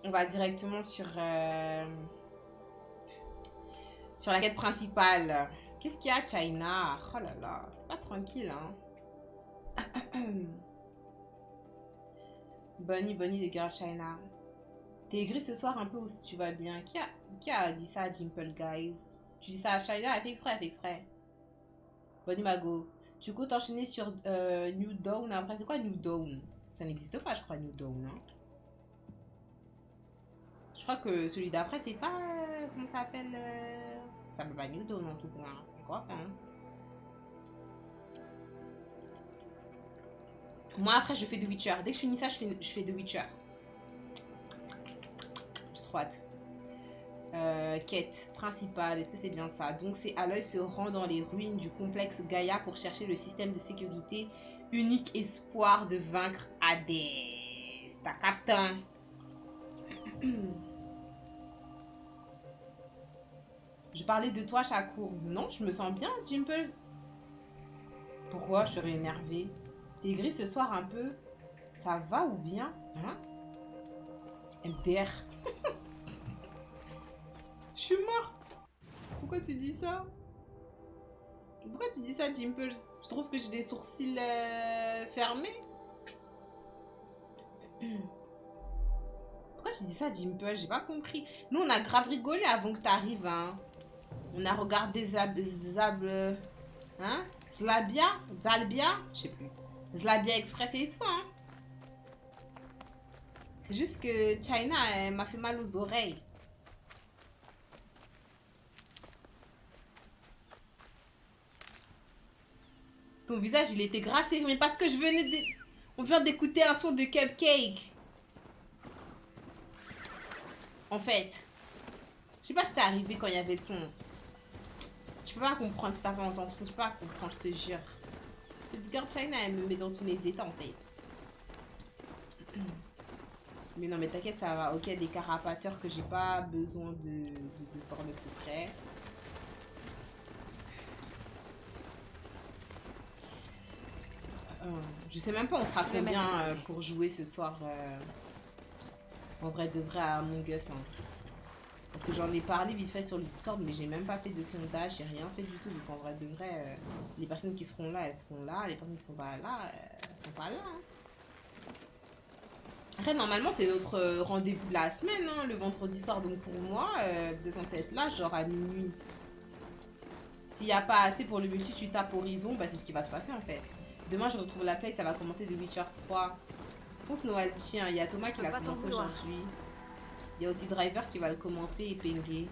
on va directement sur la quête principale. Qu'est-ce qu'il y a, China? Oh là là, pas tranquille, hein. Bunny, Bunny de Girl China. T'es gris ce soir un peu ou si tu vas bien? Qui a dit ça à Dimple, guys? Tu dis ça à China? Elle fait exprès, elle fait exprès. Bunny Mago. Tu comptes enchaîner sur New Dawn après? C'est quoi New Dawn? Ça n'existe pas, je crois, New Dawn, hein. Je crois que celui d'après, c'est pas. Comment ça s'appelle Ça s'appelle pas New Dawn en tout cas, hein. Je crois pas, hein. Moi, après, je fais The Witcher. Dès que je finis ça, je fais The Witcher. J'ai trop hâte. Quête principale, est-ce que c'est bien ça? Donc, c'est Aloy se rend dans les ruines du complexe Gaïa pour chercher le système de sécurité. Unique espoir de vaincre Hades. T'as capté, hein? Je parlais de toi, Shakur. Non, je me sens bien, Jimples. Pourquoi je serais énervée? T'es gris ce soir un peu. Ça va ou bien? Hein? MDR. Je suis morte. Pourquoi tu dis ça? Pourquoi tu dis ça, Jimples? Je trouve que j'ai des sourcils fermés. Pourquoi tu dis ça, Jimples? J'ai pas compris. Nous, on a grave rigolé avant que t'arrives, hein. On a regardé hein? Zalbia? Je sais plus. Zlabia Express et tout, hein. C'est juste que China, elle m'a fait mal aux oreilles. Ton visage, il était grave sérieux, mais parce que on vient d'écouter un son de Cupcake. En fait. Je sais pas si t'es arrivé quand il y avait le son. Tu peux pas comprendre si t'as pas entendu ça. Tu peux pas comprendre, je te jure. Cette girl China, elle me met dans tous les états, en fait. Mais non, mais t'inquiète, ça va. Ok, des carapateurs que j'ai pas besoin de former plus près. Je sais même pas on sera combien pour jouer ce soir. En vrai de vrai à Among Us, hein. Parce que j'en ai parlé vite fait sur le Discord, mais j'ai même pas fait de sondage, j'ai rien fait du tout. Donc en vrai de vrai, les personnes qui seront là, elles seront là. Les personnes qui sont pas là, elles sont pas là, hein. Après, normalement, c'est notre rendez-vous de la semaine, hein, le vendredi soir. Donc pour moi, vous êtes censé être là, genre à minuit. S'il n'y a pas assez pour le multi, tu tapes Horizon, bah c'est ce qui va se passer en fait. Demain, je retrouve la play, ça va commencer de Witcher 3. Fonce Noël, tiens, il y a Thomas qui l'a commencé aujourd'hui. Il y a aussi Driver qui va le commencer et Pengue.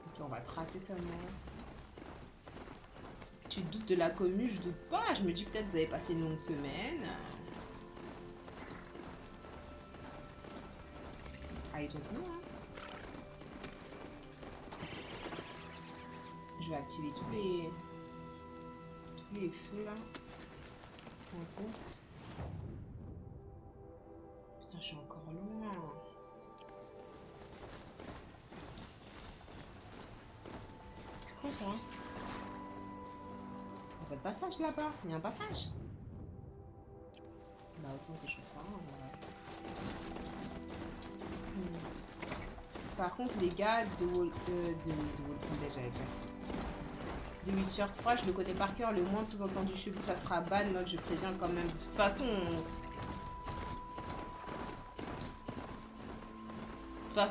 Ok, on va tracer seulement. Tu doutes de la commune? Je doute pas. Je me dis peut-être que vous avez passé une longue semaine. Allez, donc non, hein. Je vais activer tous les feux là. En compte. Putain, je suis encore loin. C'est quoi ça? Il n'y a pas de passage là-bas. Il y a un passage. Bah autant que je fasse pas. Par contre, les gars de Walking Dead, j'allais dire. De Witcher 3, je le connais par cœur. Le moins de sous-entendu chelou, ça sera ban. Donc je préviens quand même. De toute façon,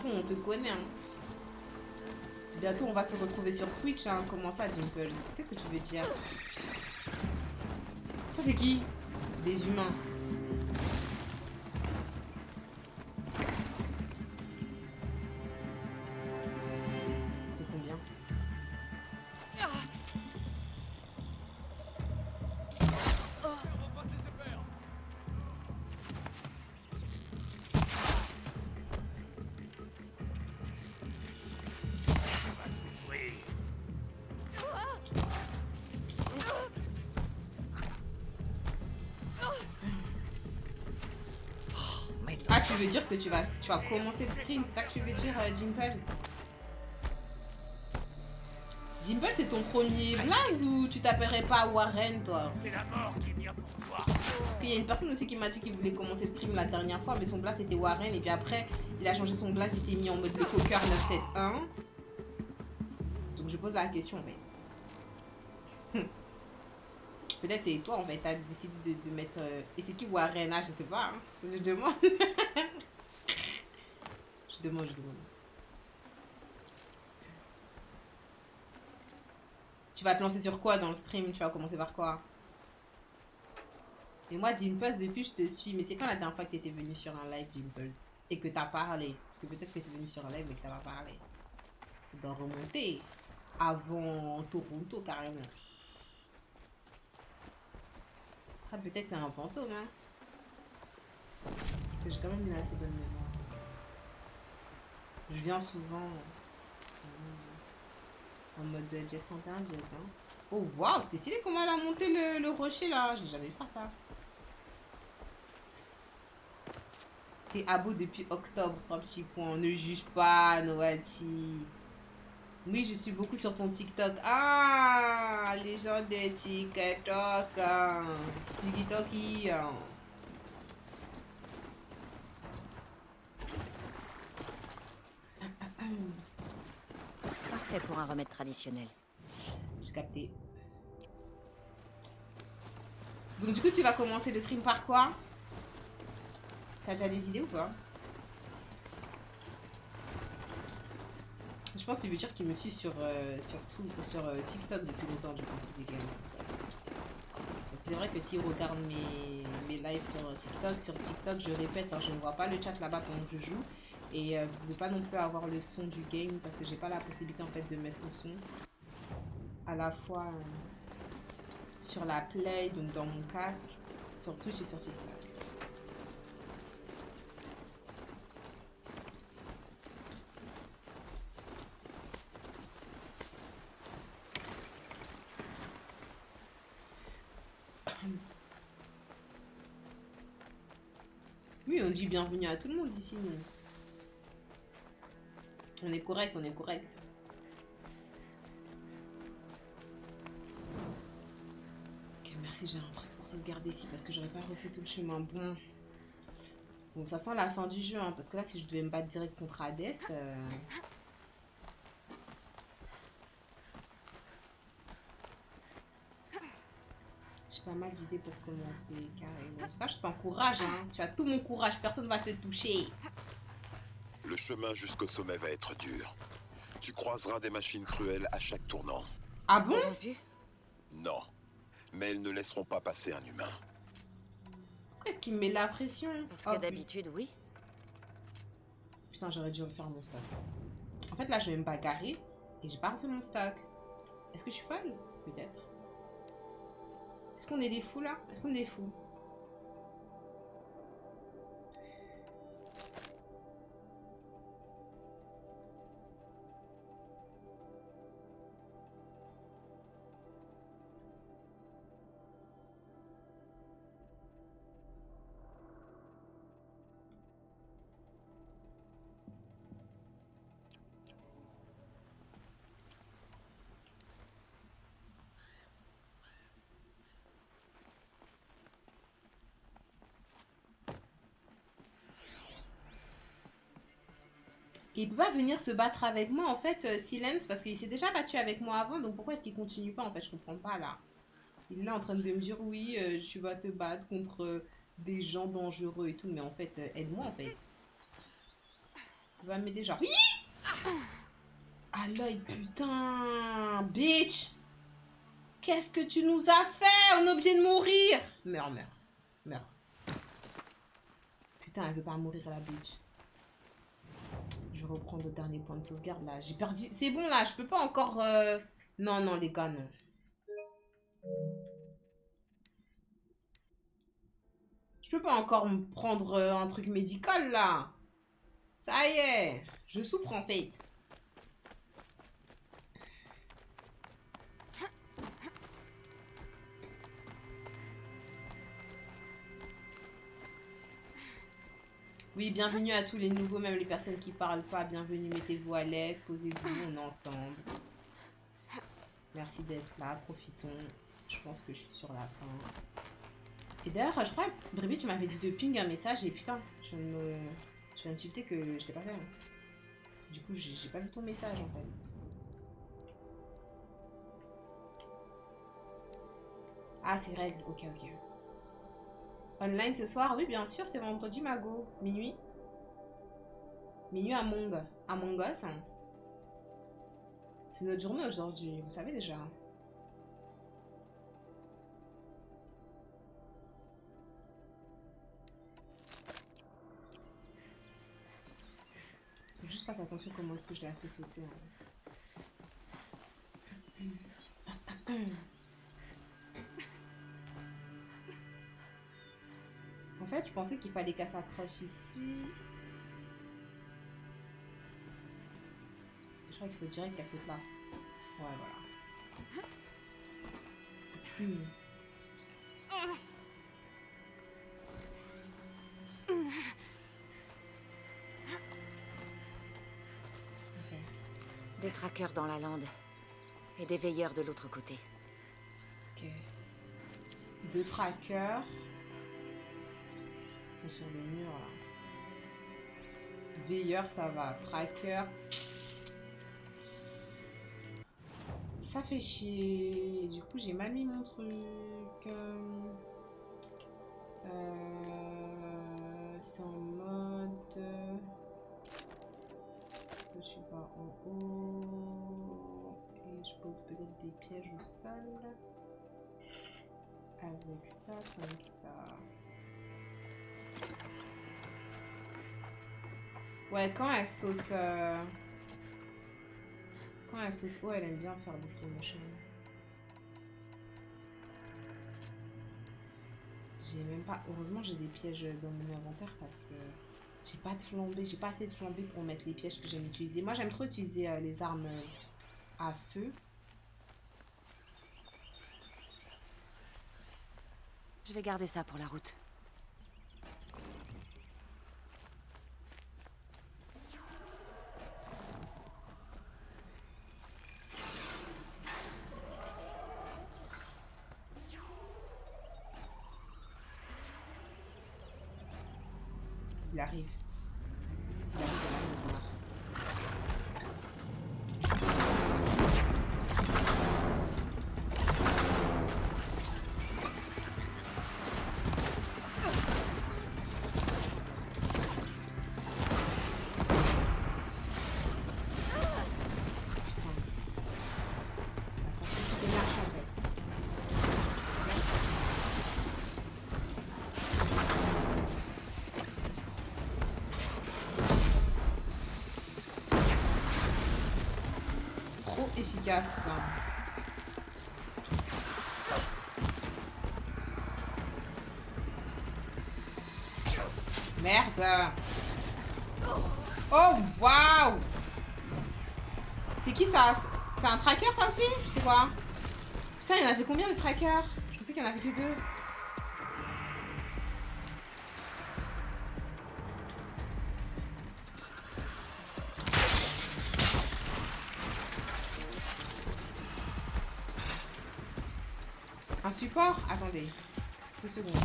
on te connaît, hein. Bientôt, on va se retrouver sur Twitch, hein. Comment ça, Dimples? Qu'est-ce que tu veux dire? Ça, c'est qui? Des humains. C'est combien? Ah, tu veux dire que tu vas commencer le stream? C'est ça que tu veux dire, Dimples? Dimple, c'est ton premier blaze ou tu t'appellerais pas Warren, toi? C'est la mort qui vient pour toi. Parce qu'il y a une personne aussi qui m'a dit qu'il voulait commencer le stream la dernière fois, mais son blaze c'était Warren, et puis après, il a changé son blaze, il s'est mis en mode le cocker 971. Donc je pose la question, en fait. Peut-être c'est toi, en fait, t'as décidé de mettre... Et c'est qui Warren? Ah, je sais pas, hein. Je demande. je demande. Tu vas te lancer sur quoi dans le stream? Tu vas commencer par quoi? Mais moi, Dimples, depuis je te suis. Mais c'est quand la dernière fois que tu étais venu sur un live, Dimples? Et que t'as parlé? Parce que peut-être que tu es venu sur un live mais que t'as pas parlé. Ça doit remonter. Avant Toronto, carrément. Ah, peut-être c'est un fantôme, hein? Parce que j'ai quand même une assez bonne mémoire. Je viens souvent en mode Jess 31, Jess, hein. Oh, waouh, c'était stylé comment elle a monté le rocher, là. J'ai jamais vu faire ça. T'es abo depuis octobre, 3 petits points. Ne juge pas, Noati. Oui, je suis beaucoup sur ton TikTok. Ah, les gens de TikTok. TikToki. Parfait pour un remède traditionnel. J'ai capté. Donc du coup, tu vas commencer le stream par quoi? T'as déjà des idées ou pas? Je pense qu'il veut dire qu'il me suit sur TikTok depuis longtemps, du coup, c'est des games. C'est vrai que s'il regarde mes lives sur TikTok, je répète, hein, je ne vois pas le chat là-bas pendant que je joue. Et vous ne pouvez pas non plus avoir le son du game parce que j'ai pas la possibilité en fait de mettre le son à la fois sur la play, donc dans mon casque, sur Twitch et sur TikTok. Oui, on dit bienvenue à tout le monde ici, nous. On est correct, on est correct. Ok, merci, j'ai un truc pour sauvegarder ici parce que j'aurais pas refait tout le chemin. Bon, ça sent la fin du jeu, hein, parce que là, si je devais me battre direct contre Hades... J'ai pas mal d'idées pour commencer, carrément. En tout cas, je t'encourage, hein. Tu as tout mon courage, personne va te toucher. Le chemin jusqu'au sommet va être dur. Tu croiseras des machines cruelles à chaque tournant. Ah bon? Non, mais elles ne laisseront pas passer un humain. Pourquoi est-ce qu'il me met la pression? Parce que d'habitude, oui. Putain, j'aurais dû refaire mon stock. En fait, là, je vais me bagarrer et j'ai pas refait mon stock. Est-ce que je suis folle? Peut-être. Est-ce qu'on est des fous, là? Est-ce qu'on est des fous? Il peut pas venir se battre avec moi, en fait, Silence, parce qu'il s'est déjà battu avec moi avant, donc pourquoi est-ce qu'il continue pas, en fait, je comprends pas, là. Il est là en train de me dire, oui, tu vas te battre contre des gens dangereux et tout, mais en fait, aide-moi, en fait. Il va m'aider, genre, oui. Ah l'œil, putain, bitch. Qu'est-ce que tu nous as fait? On est obligé de mourir. Meurs, meurs, meurs. Putain, elle veut pas mourir, la bitch. Je vais reprendre le dernier point de sauvegarde là. J'ai perdu. C'est bon là, je peux pas encore. Non, non, les gars, non. Je peux pas encore me prendre un truc médical là. Ça y est, je souffre en fait. Oui, bienvenue à tous les nouveaux, même les personnes qui parlent pas. Bienvenue, mettez-vous à l'aise, posez-vous, on est ensemble. Merci d'être là, profitons. Je pense que je suis sur la fin. Et d'ailleurs, je crois, Brébi, tu m'avais dit de ping un message et putain, je viens de tilter que je l'ai pas fait. Hein. Du coup, j'ai pas vu ton message en fait. Ah, c'est règle. Ok, ok. Online ce soir? Oui, bien sûr, c'est vendredi, Mago. Minuit. Minuit Among Us. Hein. C'est notre journée aujourd'hui, vous savez déjà. Faut juste fasse attention comment est-ce que je l'ai fait sauter. Hein. En fait, je pensais qu'il fallait qu'elle s'accroche ici. Je crois qu'il faut direct qu'elle saute là. Ouais, voilà. Okay. Des trackers dans la lande. Et des veilleurs de l'autre côté. Ok. 2 trackers. Sur le mur là. Veilleur, ça va. Tracker. Ça fait chier. Du coup, j'ai mal mis mon truc. C'est en mode. Je suis pas en haut. Et je pose peut-être des pièges au sol. Avec ça, comme ça. Ouais, quand elle saute... Quand elle saute haut, elle aime bien faire des slow motion. J'ai même pas... Heureusement, j'ai des pièges dans mon inventaire parce que j'ai pas de flambée. J'ai pas assez de flambée pour mettre les pièges que j'aime utiliser. Moi, j'aime trop utiliser les armes à feu. Je vais garder ça pour la route. Il arrive. Il arrive, il arrive. Efficace. Merde. Oh, waouh. C'est qui ça? C'est un tracker ça aussi? C'est quoi? Putain, il y en avait combien de trackers? Je pensais qu'il y en avait que 2. Un support? Attendez. 2 secondes.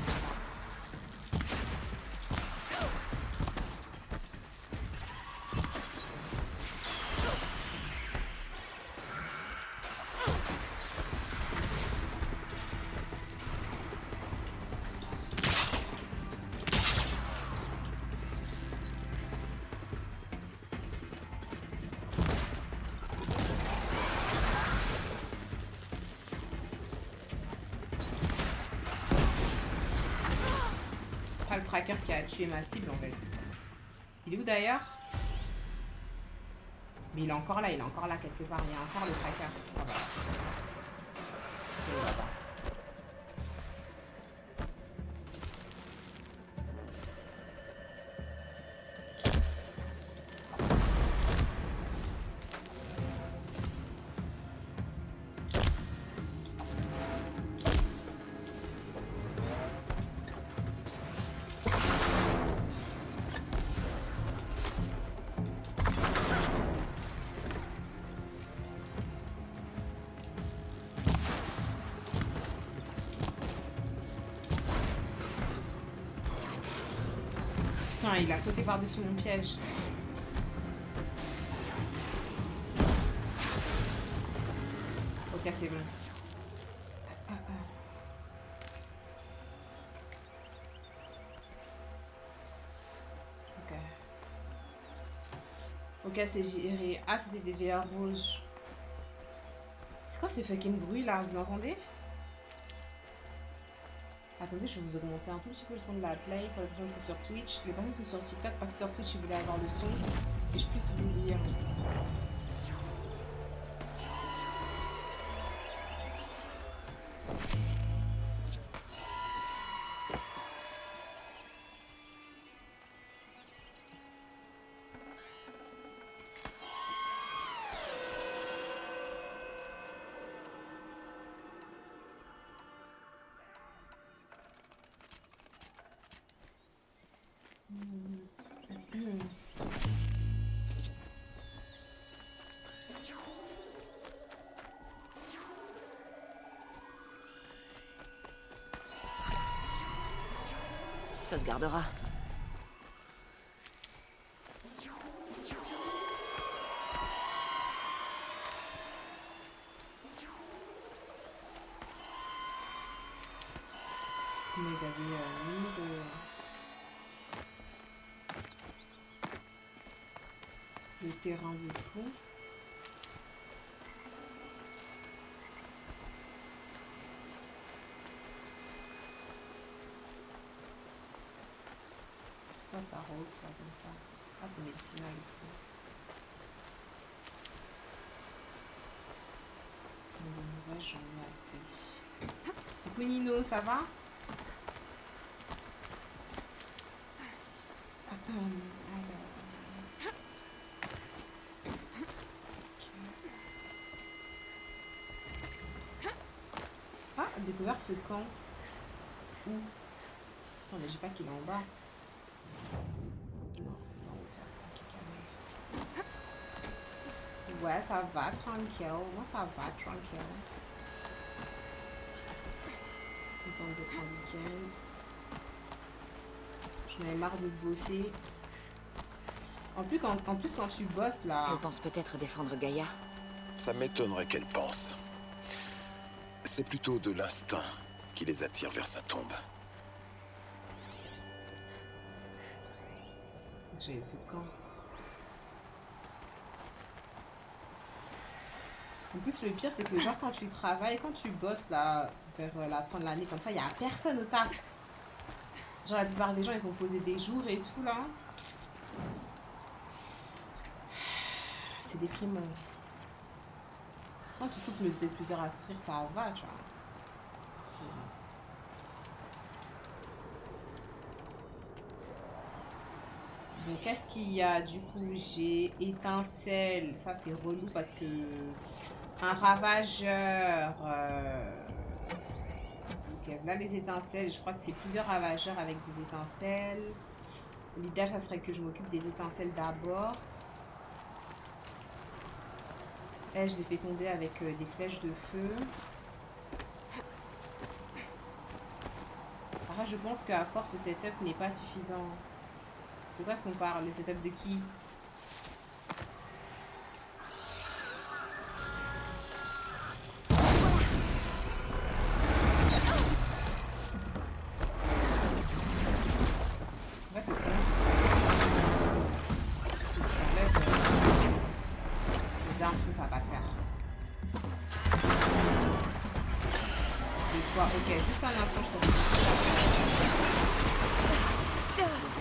Le tracker qui a tué ma cible en fait. Il est où d'ailleurs? Mais il est encore là quelque part. Il y a encore le tracker. Ah bah. Il est là-bas. Putain, il a sauté par-dessus mon piège. Ok, c'est bon. Ok. Ok, c'est géré. Ah, c'était des VR rouges. C'est quoi ce fucking bruit là? Vous l'entendez? Attendez, je vais vous augmenter un tout petit peu le son de la play pour les personnes qui sont sur Twitch. Les personnes qui sont sur TikTok, parce que sur Twitch, ils voulaient avoir le son et je puisse vous lire. Ça se gardera. Vous les avez mis le terrain de fond. Ça rose, ça, comme ça. Ah, c'est médicinal aussi. Le reste, j'en ai assez. Donc, Nino, ça va? Ah, découvert feu de camp. Où? Ça, mais j'ai pas qu'il est en bas. Ouais, ça va, tranquille. Moi, ça va, tranquille. Le temps d'être en week-end. J'en avais marre de bosser. En plus, quand tu bosses, là... Elle pense peut-être défendre Gaïa. Ça m'étonnerait qu'elle pense. C'est plutôt de l'instinct qui les attire vers sa tombe. J'ai fait de camp. En plus, le pire, c'est que genre quand tu travailles, quand tu bosses là, vers la fin de l'année, comme ça, il n'y a personne au taf. Genre la plupart des gens, ils ont posé des jours et tout là. C'est déprimant. Quand tu souffres, mais vous êtes plusieurs à souffrir, ça va, tu vois. Donc, qu'est-ce qu'il y a du coup? J'ai étincelle. Ça, c'est relou parce que un ravageur. Ok, là les étincelles. Je crois que c'est plusieurs ravageurs avec des étincelles. L'idéal, ça serait que je m'occupe des étincelles d'abord. Et je les fais tomber avec des flèches de feu. Après, je pense qu'à force, ce setup n'est pas suffisant. De quoi est-ce qu'on parle? Le setup de qui? En fait, le problème, c'est que j'enlève ces armes, sinon ça va pas le faire. Des fois, ok, juste un instant, je te remercie.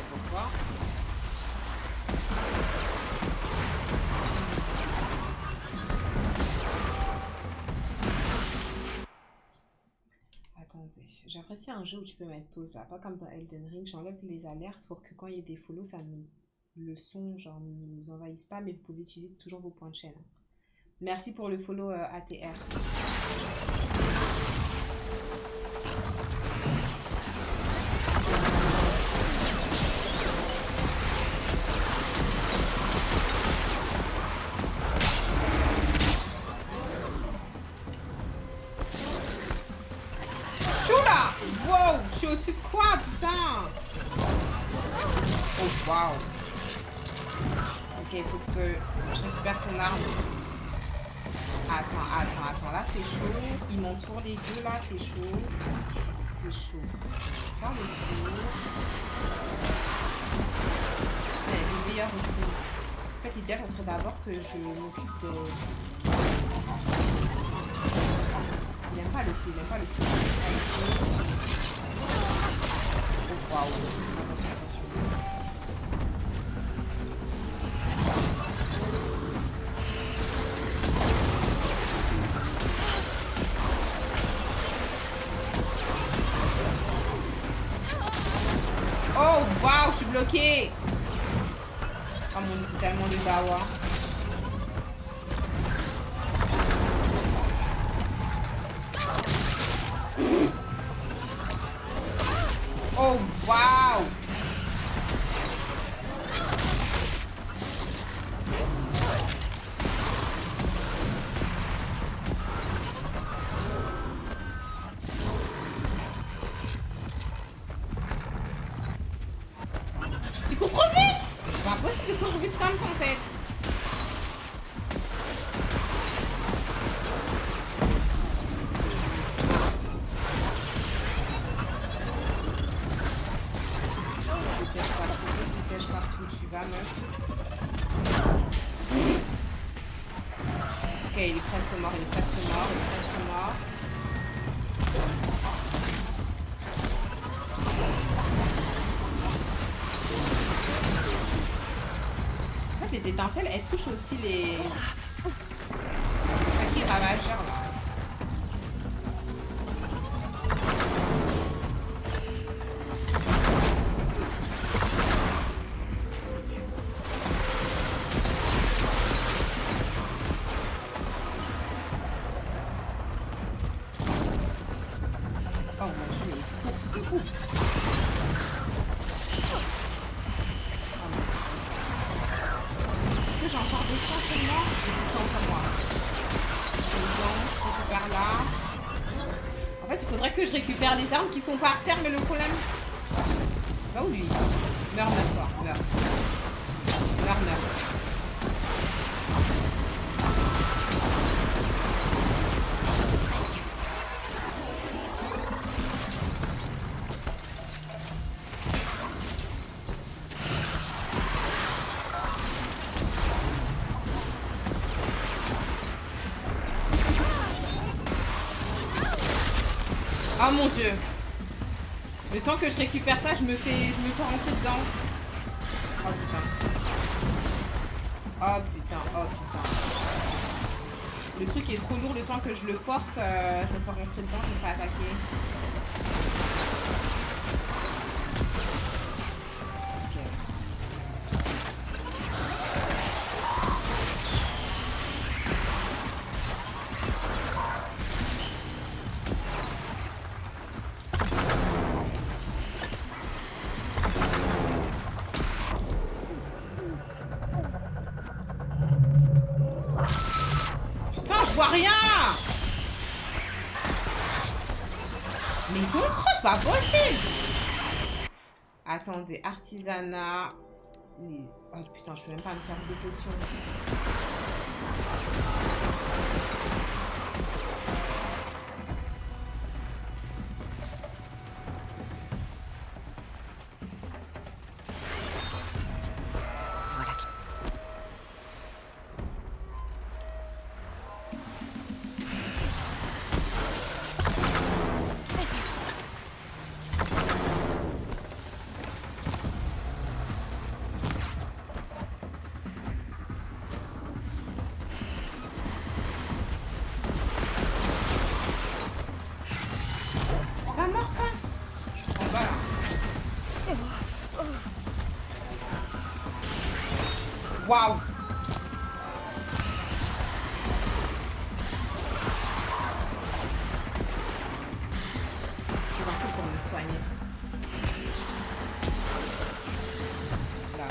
Pourquoi? Attendez, j'apprécie un jeu où tu peux mettre pause là, pas comme dans Elden Ring. J'enlève les alertes pour que quand il y ait des follow, ça nous, le son genre ne nous envahisse pas, mais vous pouvez utiliser toujours vos points de chaîne. Merci pour le follow ATR. Wow, je suis au-dessus de quoi, putain? Oh, waouh. Ok, il faut que je récupère son arme. Attends. Là, c'est chaud. Il m'entoure les deux, là, c'est chaud. C'est chaud. Faire le tour. Ouais, il est meilleur aussi. En fait, l'idéal, ça serait d'abord que je m'occupe de... Il n'aime pas le feu, Oh, waouh. Attention. Oh, waouh, je suis bloquée. Oh mon dieu, c'est tellement le dawa. Oh, waouh. Il court trop vite. C'est pas possible de courir vite comme ça en fait. Dépêche partout, tu vas meuf. Ok, il est presque mort. En fait, les étincelles, elles touchent aussi les ravageurs là. Oh mon dieu, il course de ouf. Est-ce que j'ai encore 200 sur moi? J'ai plus de 100 sur moi. Je récupère là. En fait, il faudrait que je récupère les armes qui sont par terre, mais le problème... Va où lui? Meurs, toi. Meurs. Oh mon dieu. Le temps que je récupère ça, je me fais rentrer dedans. Oh putain. Le truc est trop lourd, le temps que je le porte, je me fais rentrer dedans, je me fais attaquer. Putain, je vois rien. Mais ils sont trop, c'est pas possible. Attendez, artisanat. Oh putain, je peux même pas me faire deux potions. Pas mort toi? En bas là. Waouh. Je vais un truc pour me soigner. Là.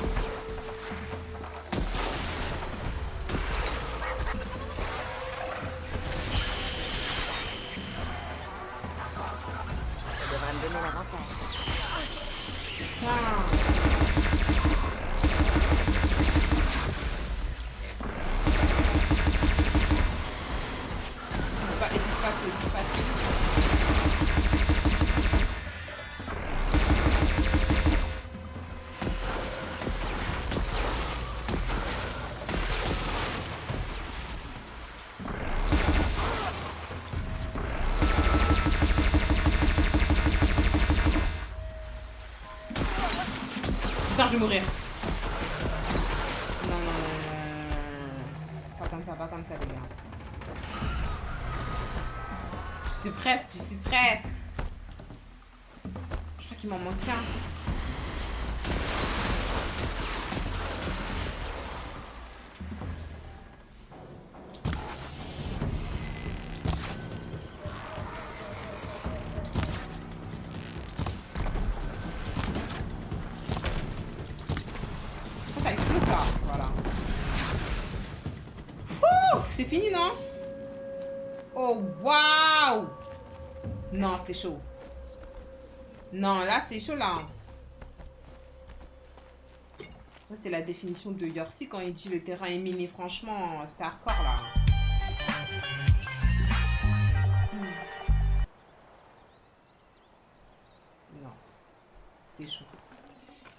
Ça devrait me donner l'avantage. Putain. Putain, je vais mourir. Non, non, non, non. Pas comme ça, pas comme ça, les gars. Je suis presque, je suis presque. Je crois qu'il m'en manque un. Ça explose ça, voilà. C'est fini, non? Oh, waouh! Non, c'était chaud. Non, là, c'était chaud, là. Ça, c'était la définition de Yorsi quand il dit le terrain est miné. Franchement, c'était hardcore, là. Non, c'était chaud.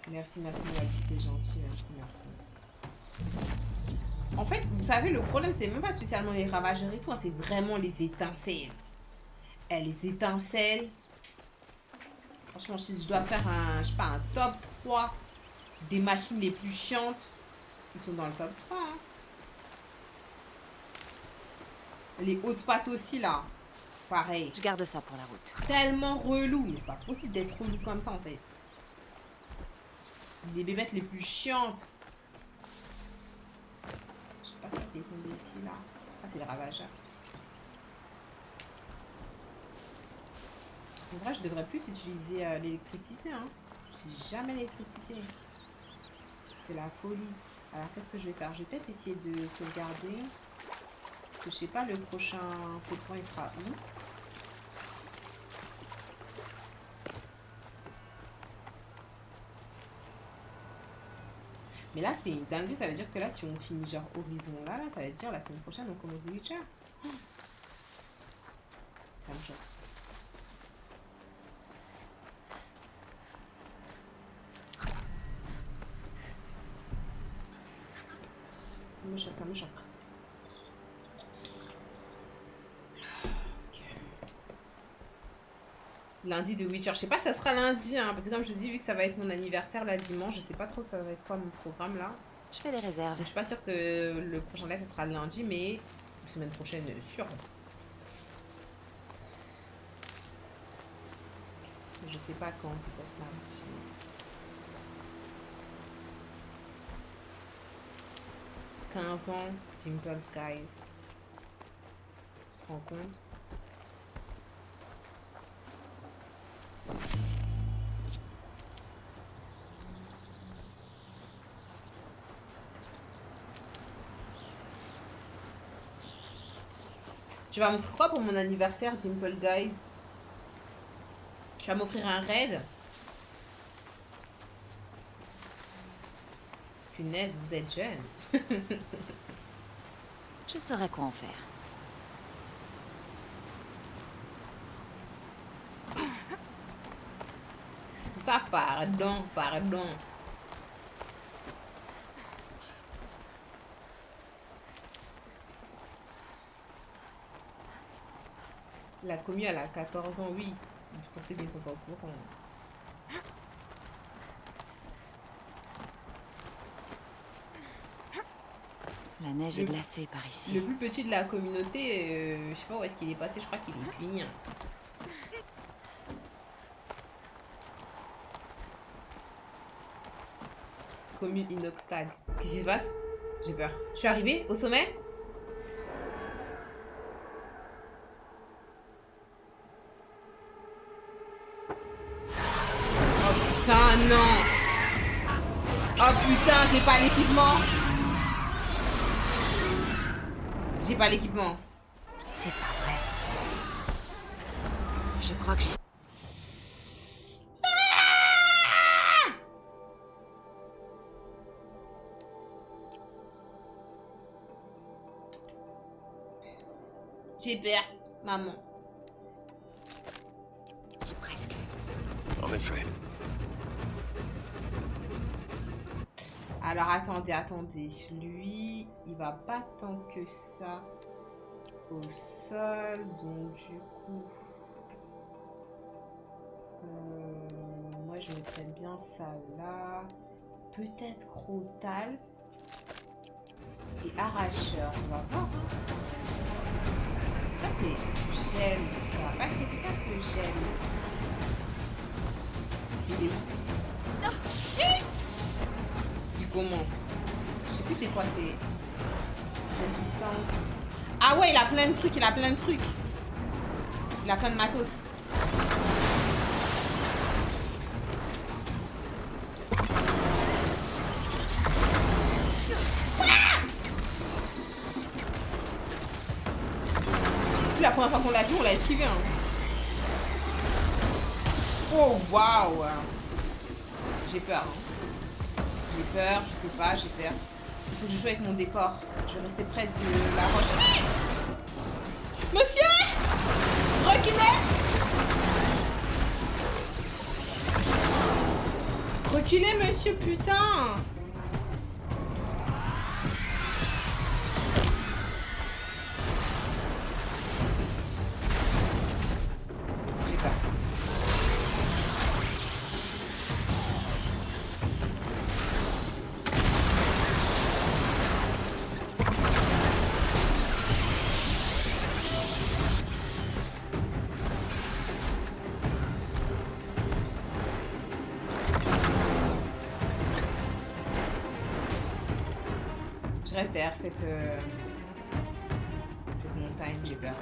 Merci, merci, Walti, c'est gentil. Merci, merci. En fait, vous savez, le problème, c'est même pas spécialement les ravageurs et tout, hein, c'est vraiment les étincelles. Les étincelles. Franchement, si je dois faire un, je sais pas, un top 3 des machines les plus chiantes, ils sont dans le top 3. Hein. Les hautes pattes aussi, là. Pareil. Je garde ça pour la route. Tellement relou. Mais c'est pas possible d'être relou comme ça, en fait. Les bébêtes les plus chiantes. Je sais pas ce qui est tombé ici, là. Ah, c'est le ravageur. En vrai, je devrais plus utiliser l'électricité. Hein. Je n'utilise jamais l'électricité. C'est la folie. Alors, qu'est-ce que je vais faire? Je vais peut-être essayer de sauvegarder. Parce que je sais pas, le prochain feu de camp, il sera où? Mais là, c'est une dinguerie. Ça veut dire que là, si on finit genre horizon là, ça veut dire la semaine prochaine, on commence The Witcher. Ça me choque. Ça me choque, ça me choque. Okay. Lundi de Witcher. Je sais pas si ça sera lundi, hein, parce que comme je dis, vu que ça va être mon anniversaire là dimanche, je sais pas trop ça va être quoi mon programme là. Je fais des réserves. Donc, je suis pas sûre que le prochain live ça sera lundi, mais la semaine prochaine, sûr. Je sais pas quand, peut-être mardi. « 15 ans, Dimple Skies. » Tu te rends compte? Tu vas m'offrir quoi pour mon anniversaire, Dimple Guys? Tu vas m'offrir un raid? Punaise, vous êtes jeune. Je saurais quoi en faire. Tout ça, pardon, pardon. La commu, elle a 14 ans, oui. Pour ceux qui ne sont pas au courant. La neige est glacée par ici. Le plus petit de la communauté, je sais pas où est-ce qu'il est passé, je crois qu'il est puni. Hein. Commune Inoxtag. Qu'est-ce qui se passe? J'ai peur. Je suis arrivée au sommet? Oh putain, non! Oh putain, j'ai pas l'équipement! J'ai pas l'équipement. C'est pas vrai. Je crois que j'ai... J'ai peur, maman. J'ai presque. En effet. Alors attendez, attendez. Lui, il va pas tant que ça au sol. Donc du coup... moi je mettrais bien ça là. peut-être Crotal et Arracheur. On va voir. Hein. Ça, c'est gel, ça. Pas efficace, le gel. Il est où? Il commente. Je sais plus c'est quoi, c'est... Résistance. Ah ouais, il a plein de trucs, il a plein de trucs. Il a plein de matos. La première fois qu'on l'a vu, on l'a esquivé. Hein. Oh, waouh. J'ai peur. Hein. J'ai peur, je sais pas, j'ai peur. Il faut que je joue avec mon décor. Je vais rester près de la roche. Monsieur! Reculez! Reculez, monsieur, putain! J'ai peur. Je reste derrière cette montagne, j'ai peur.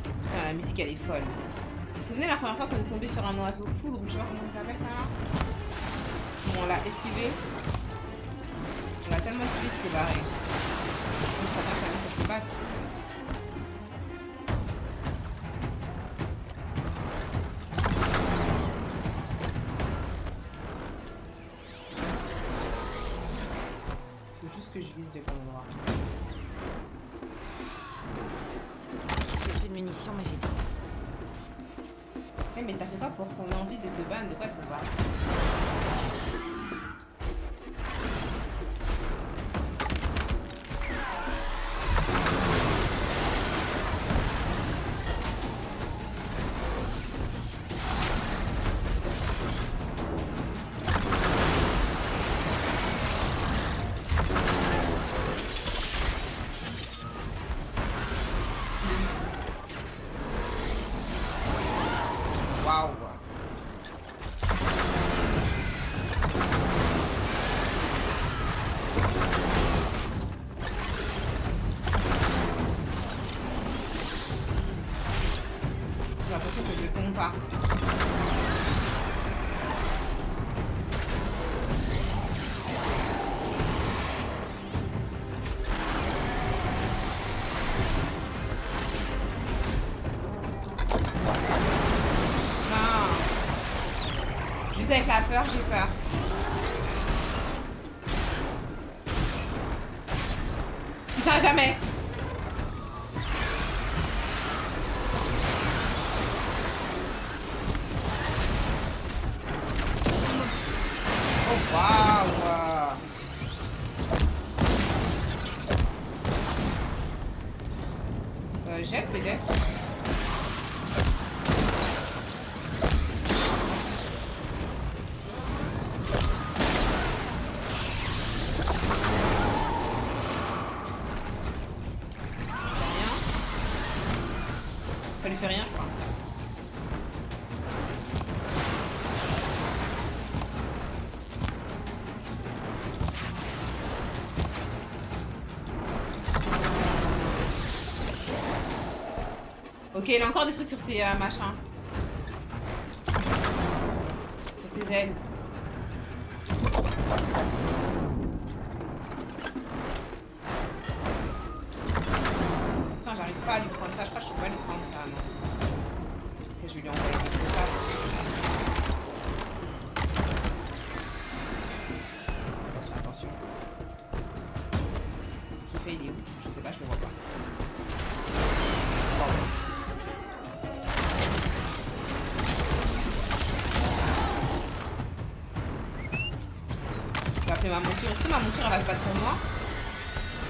Putain, la musique elle est folle. Vous vous souvenez la première fois qu'on est tombé sur un oiseau foudre, ou je sais pas comment ça s'appelle ça là? On l'a esquivé. On l'a tellement esquivé qu'il s'est barré. Il sera bien quand même que je me batte. Faut juste que je vise le bon endroit. J'ai plus de munitions, mais j'ai tout. Eh mais t'as fait pas pour qu'on ait envie de te ban, de quoi est-ce qu'on parle? Waouh! J'ai l'impression que je tombe pas. Non. Juste avec la peur, j'ai peur. Il s'arrête jamais. Oh waouh! Gel peut-être. Ça lui fait rien, je crois. Ok, il a encore des trucs sur ses machins. Sur ses ailes. Putain, j'arrive pas à lui prendre ça. Je crois que je peux pas lui prendre. Ah non. Ok, je vais lui envoyer quelque part. Attention, attention. Ce qu'il fait, il est où? Je sais pas, je le vois pas. Wow. Je vais appeler ma monture. Est-ce que ma monture elle va se battre pour moi?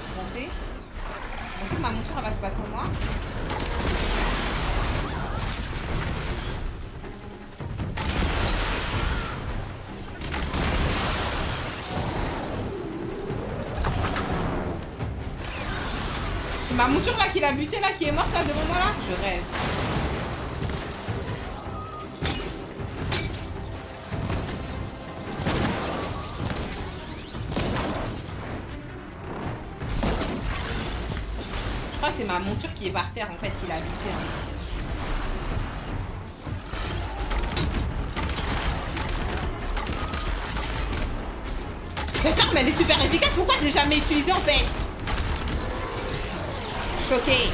Vous pensez? Vous pensez que ma monture elle va se battre pour moi? Ma monture là qui l'a buté là, qui est morte là devant moi là. Je rêve. Je crois que c'est ma monture qui est par terre en fait qui l'a buté. Hein. Cette arme elle est super efficace, pourquoi je l'ai jamais utilisée en fait? Choquée.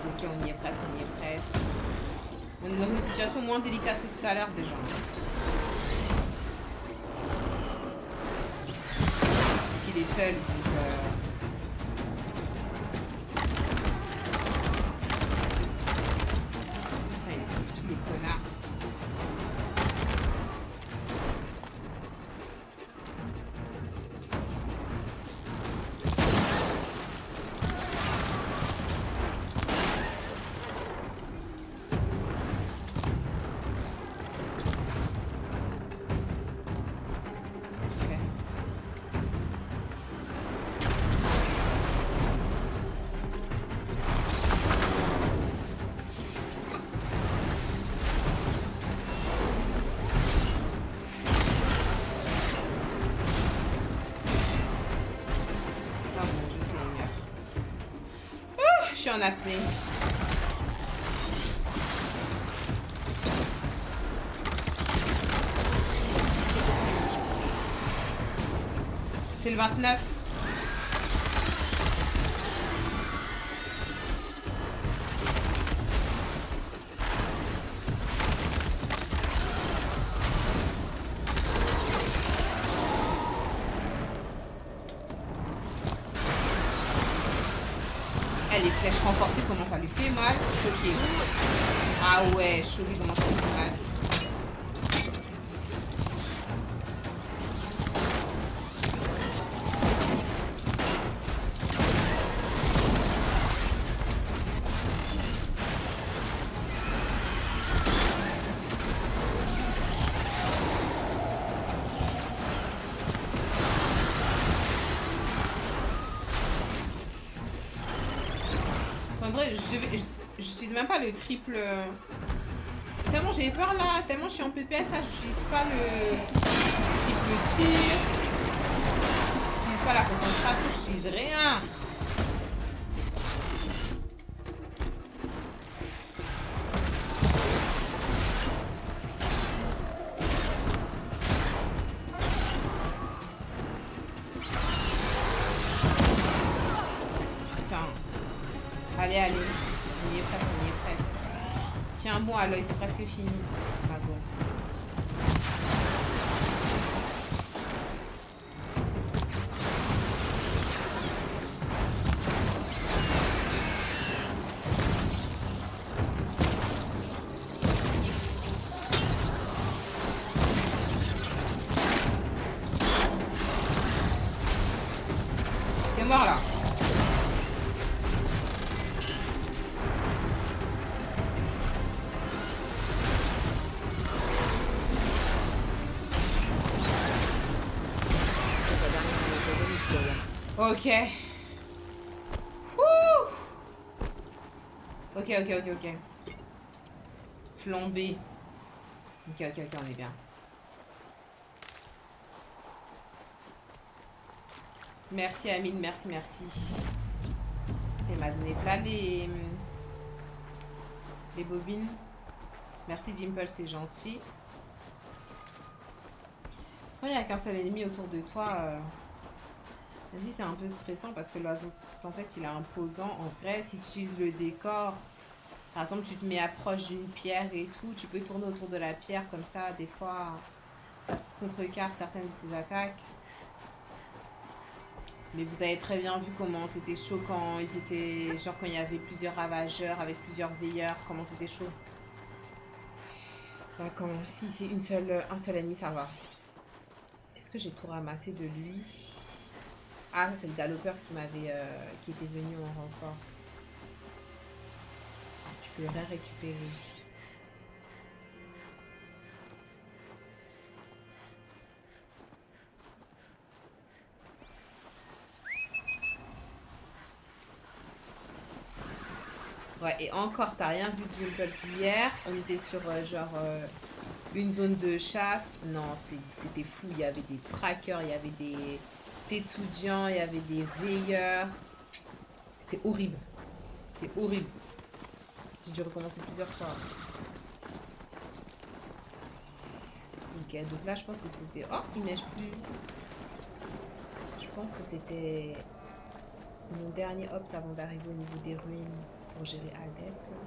Ok, on y est presque, on y est presque. On est dans une situation moins délicate que tout à l'heure déjà. Il est seul, donc il esquive tous les connards. Je suis en apnée. C'est le 29. Les flèches renforcées, comment ça lui fait mal. Choqué. Ah ouais, choqué, comment ça lui fait mal. En vrai, j'utilise même pas le triple. Tellement j'ai peur là, tellement je suis en PPS là, j'utilise pas le triple tir. J'utilise pas la concentration, j'utilise rien. Allez, allez. On y est presque, on y est presque. Tiens bon à l'œil, c'est presque fini. Ah bon. T'es mort là. Ok. Ouh. Ok. Flambé. Ok, on est bien. Merci Amine, merci. Elle m'a donné plein les bobines. Merci Dimple, c'est gentil. Quand il n'y a qu'un seul ennemi autour de toi, même si c'est un peu stressant parce que l'oiseau, en fait, il est imposant. En vrai, si tu utilises le décor, par exemple, tu te mets approche d'une pierre et tout, tu peux tourner autour de la pierre comme ça. Des fois, ça contrecarre certaines de ses attaques. Mais vous avez très bien vu comment c'était chaud quand ils étaient... Genre quand il y avait plusieurs ravageurs avec plusieurs veilleurs, comment c'était chaud. Là, si c'est un seul ennemi, ça va. Est-ce que j'ai tout ramassé de lui? Ah, ça, c'est le galopeur qui m'avait... qui était venu en renfort. Je peux rien récupérer. Ouais, et encore, t'as rien vu de Jimples hier. On était sur une zone de chasse. Non, c'était fou. Il y avait des trackers, il y avait des Tetsujian, il y avait des veilleurs. C'était horrible. C'était horrible. J'ai dû recommencer plusieurs fois. Ok, donc là, je pense que c'était... Oh, il neige plus. Je pense que c'était mon dernier ops avant d'arriver au niveau des ruines pour gérer Hades. Là.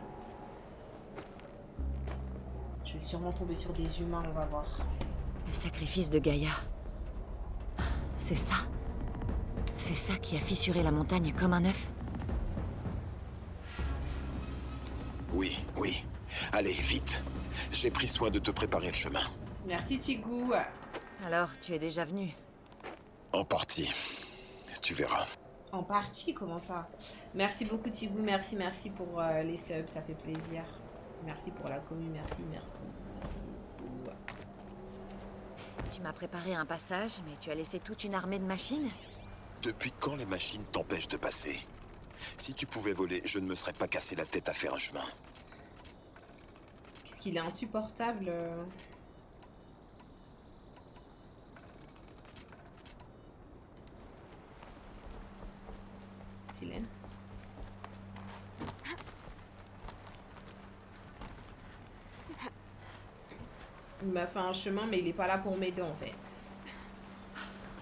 Je vais sûrement tomber sur des humains, on va voir. Le sacrifice de Gaïa. C'est ça? C'est ça qui a fissuré la montagne comme un œuf? Oui, oui. Allez, vite. J'ai pris soin de te préparer le chemin. Merci Tigou. Alors, tu es déjà venu? En partie. Tu verras. En partie, comment ça? Merci beaucoup Tigou, merci pour les subs, ça fait plaisir. Merci pour la commu, merci beaucoup. Tu m'as préparé un passage, mais tu as laissé toute une armée de machines? Depuis quand les machines t'empêchent de passer? Si tu pouvais voler, je ne me serais pas cassé la tête à faire un chemin. Qu'est-ce qu'il est insupportable. Silence. Il m'a fait un chemin, mais il est pas là pour m'aider en fait.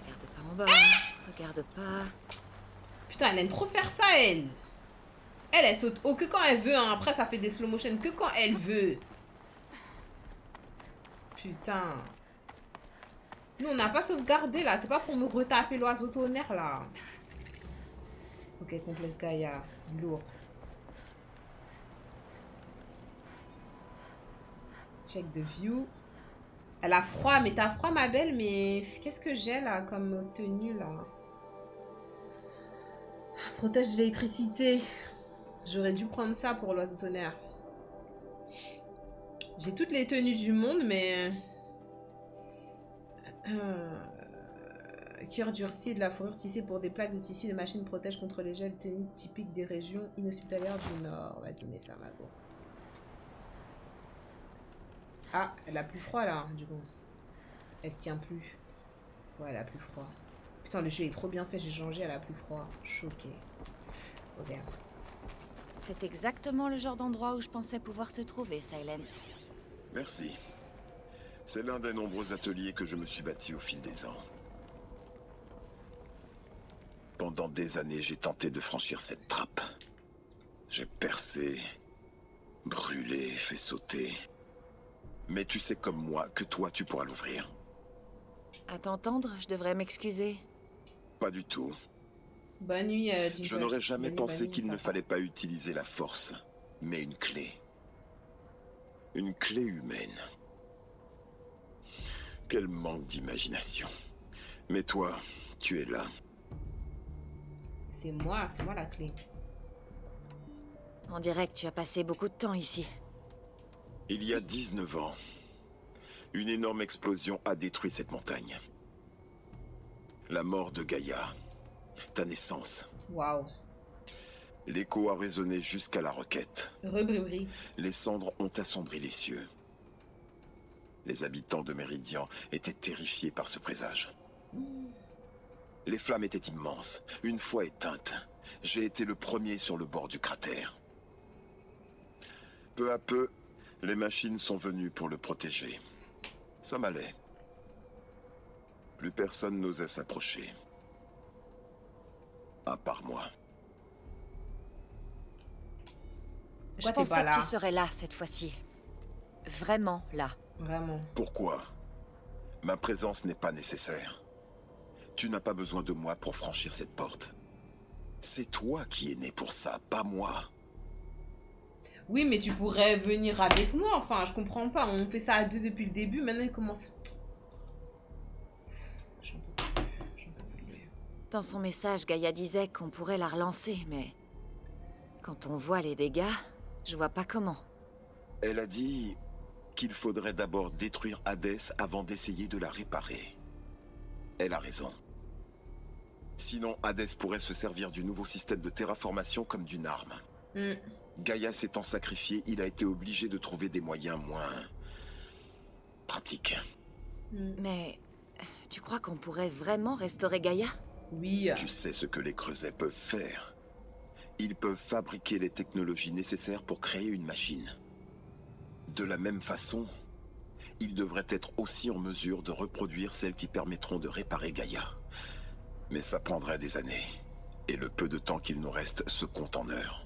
Regarde pas en bas, regarde pas... Putain, elle aime trop faire ça, elle. Elle saute haut que quand elle veut, hein. Après ça fait des slow motion que quand elle veut. Putain. Nous, on n'a pas sauvegardé là, c'est pas pour me retaper l'oiseau tonnerre là. Ok, complexe Gaïa, lourd. Check the view. Elle a froid, mais t'as froid ma belle, mais qu'est-ce que j'ai là comme tenue là? Protège de l'électricité. J'aurais dû prendre ça pour l'oiseau tonnerre. J'ai toutes les tenues du monde, mais... Cuir durci et de la fourrure tissée pour des plaques de tissu. Les machines protègent contre les gels, tenue typique des régions inhospitalières du Nord. Vas-y, mets ça, Mago. Ah, elle a plus froid là, du coup. Elle se tient plus. Ouais, elle a plus froid. Putain, le jeu est trop bien fait, j'ai changé, elle a plus froid. Choquée. Regarde. C'est exactement le genre d'endroit où je pensais pouvoir te trouver, Silence. Merci. C'est l'un des nombreux ateliers que je me suis bâti au fil des ans. Pendant des années, j'ai tenté de franchir cette trappe. J'ai percé, brûlé, fait sauter. Mais tu sais comme moi que toi, tu pourras l'ouvrir. À t'entendre, je devrais m'excuser. Pas du tout. Bonne nuit, Jimples. Je n'aurais jamais Bonne nuit, pensé bonne nuit, qu'il ne ça fallait pas utiliser la force, mais une clé. Une clé humaine. Quel manque d'imagination. Mais toi, tu es là. c'est moi la clé. On dirait que tu as passé beaucoup de temps ici. Il y a 19 ans, une énorme explosion a détruit cette montagne. La mort de Gaïa, ta naissance. Waouh. L'écho a résonné jusqu'à la roquette. Rebribri. Les cendres ont assombri les cieux. Les habitants de Méridian étaient terrifiés par ce présage. Les flammes étaient immenses. Une fois éteintes, j'ai été le premier sur le bord du cratère. Peu à peu, les machines sont venues pour le protéger. Ça m'allait. Plus personne n'osait s'approcher. À part moi. Je pensais que tu serais là cette fois-ci. Vraiment là. Vraiment. Pourquoi? Ma présence n'est pas nécessaire. Tu n'as pas besoin de moi pour franchir cette porte. C'est toi qui es né pour ça, pas moi. Oui, mais tu pourrais venir avec moi. Enfin, je comprends pas. On fait ça à deux depuis le début. Maintenant, il commence... J'en peux plus. Dans son message, Gaïa disait qu'on pourrait la relancer, mais... Quand on voit les dégâts, je vois pas comment. Elle a dit qu'il faudrait d'abord détruire Hadès avant d'essayer de la réparer. Elle a raison. Sinon, Hadès pourrait se servir du nouveau système de terraformation comme d'une arme. Gaïa s'étant sacrifiée, il a été obligé de trouver des moyens moins... pratiques. Mais... Tu crois qu'on pourrait vraiment restaurer Gaïa? Oui. Tu sais ce que les creusets peuvent faire. Ils peuvent fabriquer les technologies nécessaires pour créer une machine. De la même façon, ils devraient être aussi en mesure de reproduire celles qui permettront de réparer Gaïa. Mais ça prendrait des années. Et le peu de temps qu'il nous reste se compte en heures.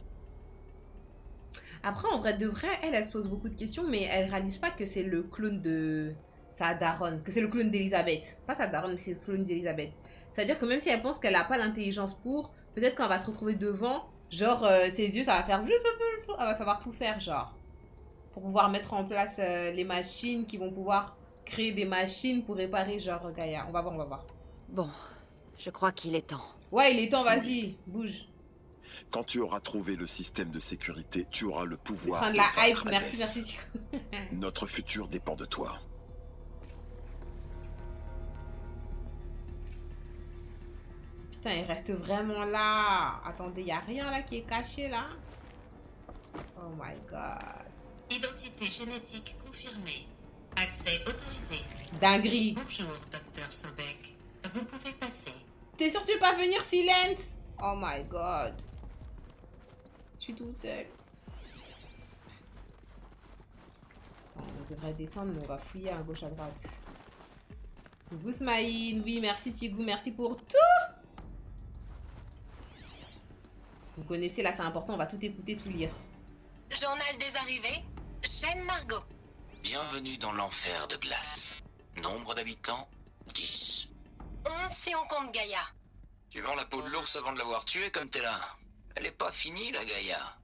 Après, en vrai de vrai, elle se pose beaucoup de questions, mais elle réalise pas que c'est le clone de sa daronne, que c'est le clone d'Elisabeth. Pas sa daronne, mais c'est le clone d'Elisabeth. C'est-à-dire que même si elle pense qu'elle a pas l'intelligence pour, peut-être quand elle va se retrouver devant, genre, ses yeux, ça va faire... Elle va savoir tout faire, genre. Pour pouvoir mettre en place les machines qui vont pouvoir créer des machines pour réparer, genre, Gaïa. On va voir, on va voir. Bon, je crois qu'il est temps. Ouais, il est temps, vas-y, bouge. Quand tu auras trouvé le système de sécurité, tu auras le pouvoir Prendre la hype, vaincre merci, Hadès. merci. Tico. Notre futur dépend de toi. Putain, il reste vraiment là. Attendez, il a rien là qui est caché là. Oh my god. Identité génétique confirmée. Accès autorisé. Dinguerie. Bonjour, docteur Sobek. Vous pouvez passer. T'es sûr que tu veux pas venir, silence? Oh my god. Je suis toute seule. On devrait descendre, mais on va fouiller à gauche à droite. Coucou Smaïn, oui, merci Tigou, merci pour tout. Vous connaissez, là c'est important, on va tout écouter, tout lire. Journal des arrivées, Chaîne Margot. Bienvenue dans l'enfer de glace. Nombre d'habitants 10. 11 si on compte Gaïa. Tu vends la peau de l'ours avant de l'avoir tué comme t'es là. Elle est pas finie la Gaïa.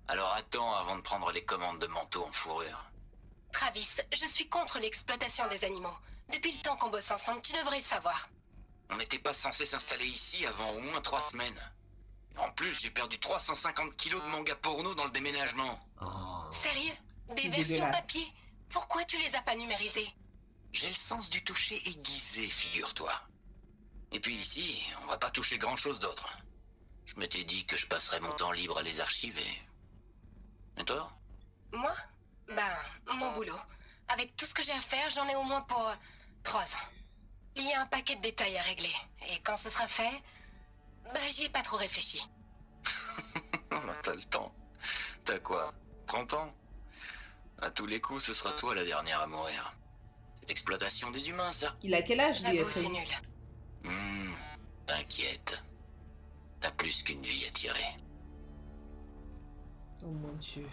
Alors attends avant de prendre les commandes de manteau en fourrure. Travis, je suis contre l'exploitation des animaux. Depuis le temps qu'on bosse ensemble, tu devrais le savoir. On n'était pas censé s'installer ici avant au moins 3 semaines. En plus, j'ai perdu 350 kilos de manga porno dans le déménagement. Sérieux? Des C'est versions dégueulasse. papier? Pourquoi tu les as pas numérisées? J'ai le sens du toucher aiguisé, figure-toi. Et puis ici, on va pas toucher grand-chose d'autre. Je m'étais dit que je passerais mon temps libre à les archiver. Et toi? Moi? Ben, mon boulot. Avec tout ce que j'ai à faire, j'en ai au moins pour 3 ans. Il y a un paquet de détails à régler. Et quand ce sera fait, ben j'y ai pas trop réfléchi. T'as le temps. T'as quoi? 30 ans? À tous les coups, ce sera toi la dernière à mourir. C'est l'exploitation des humains, ça. Il a quel âge lui, J'avoue, c'est Travis? nul. T'inquiète. T'as plus qu'une vie à tirer. Oh mon dieu.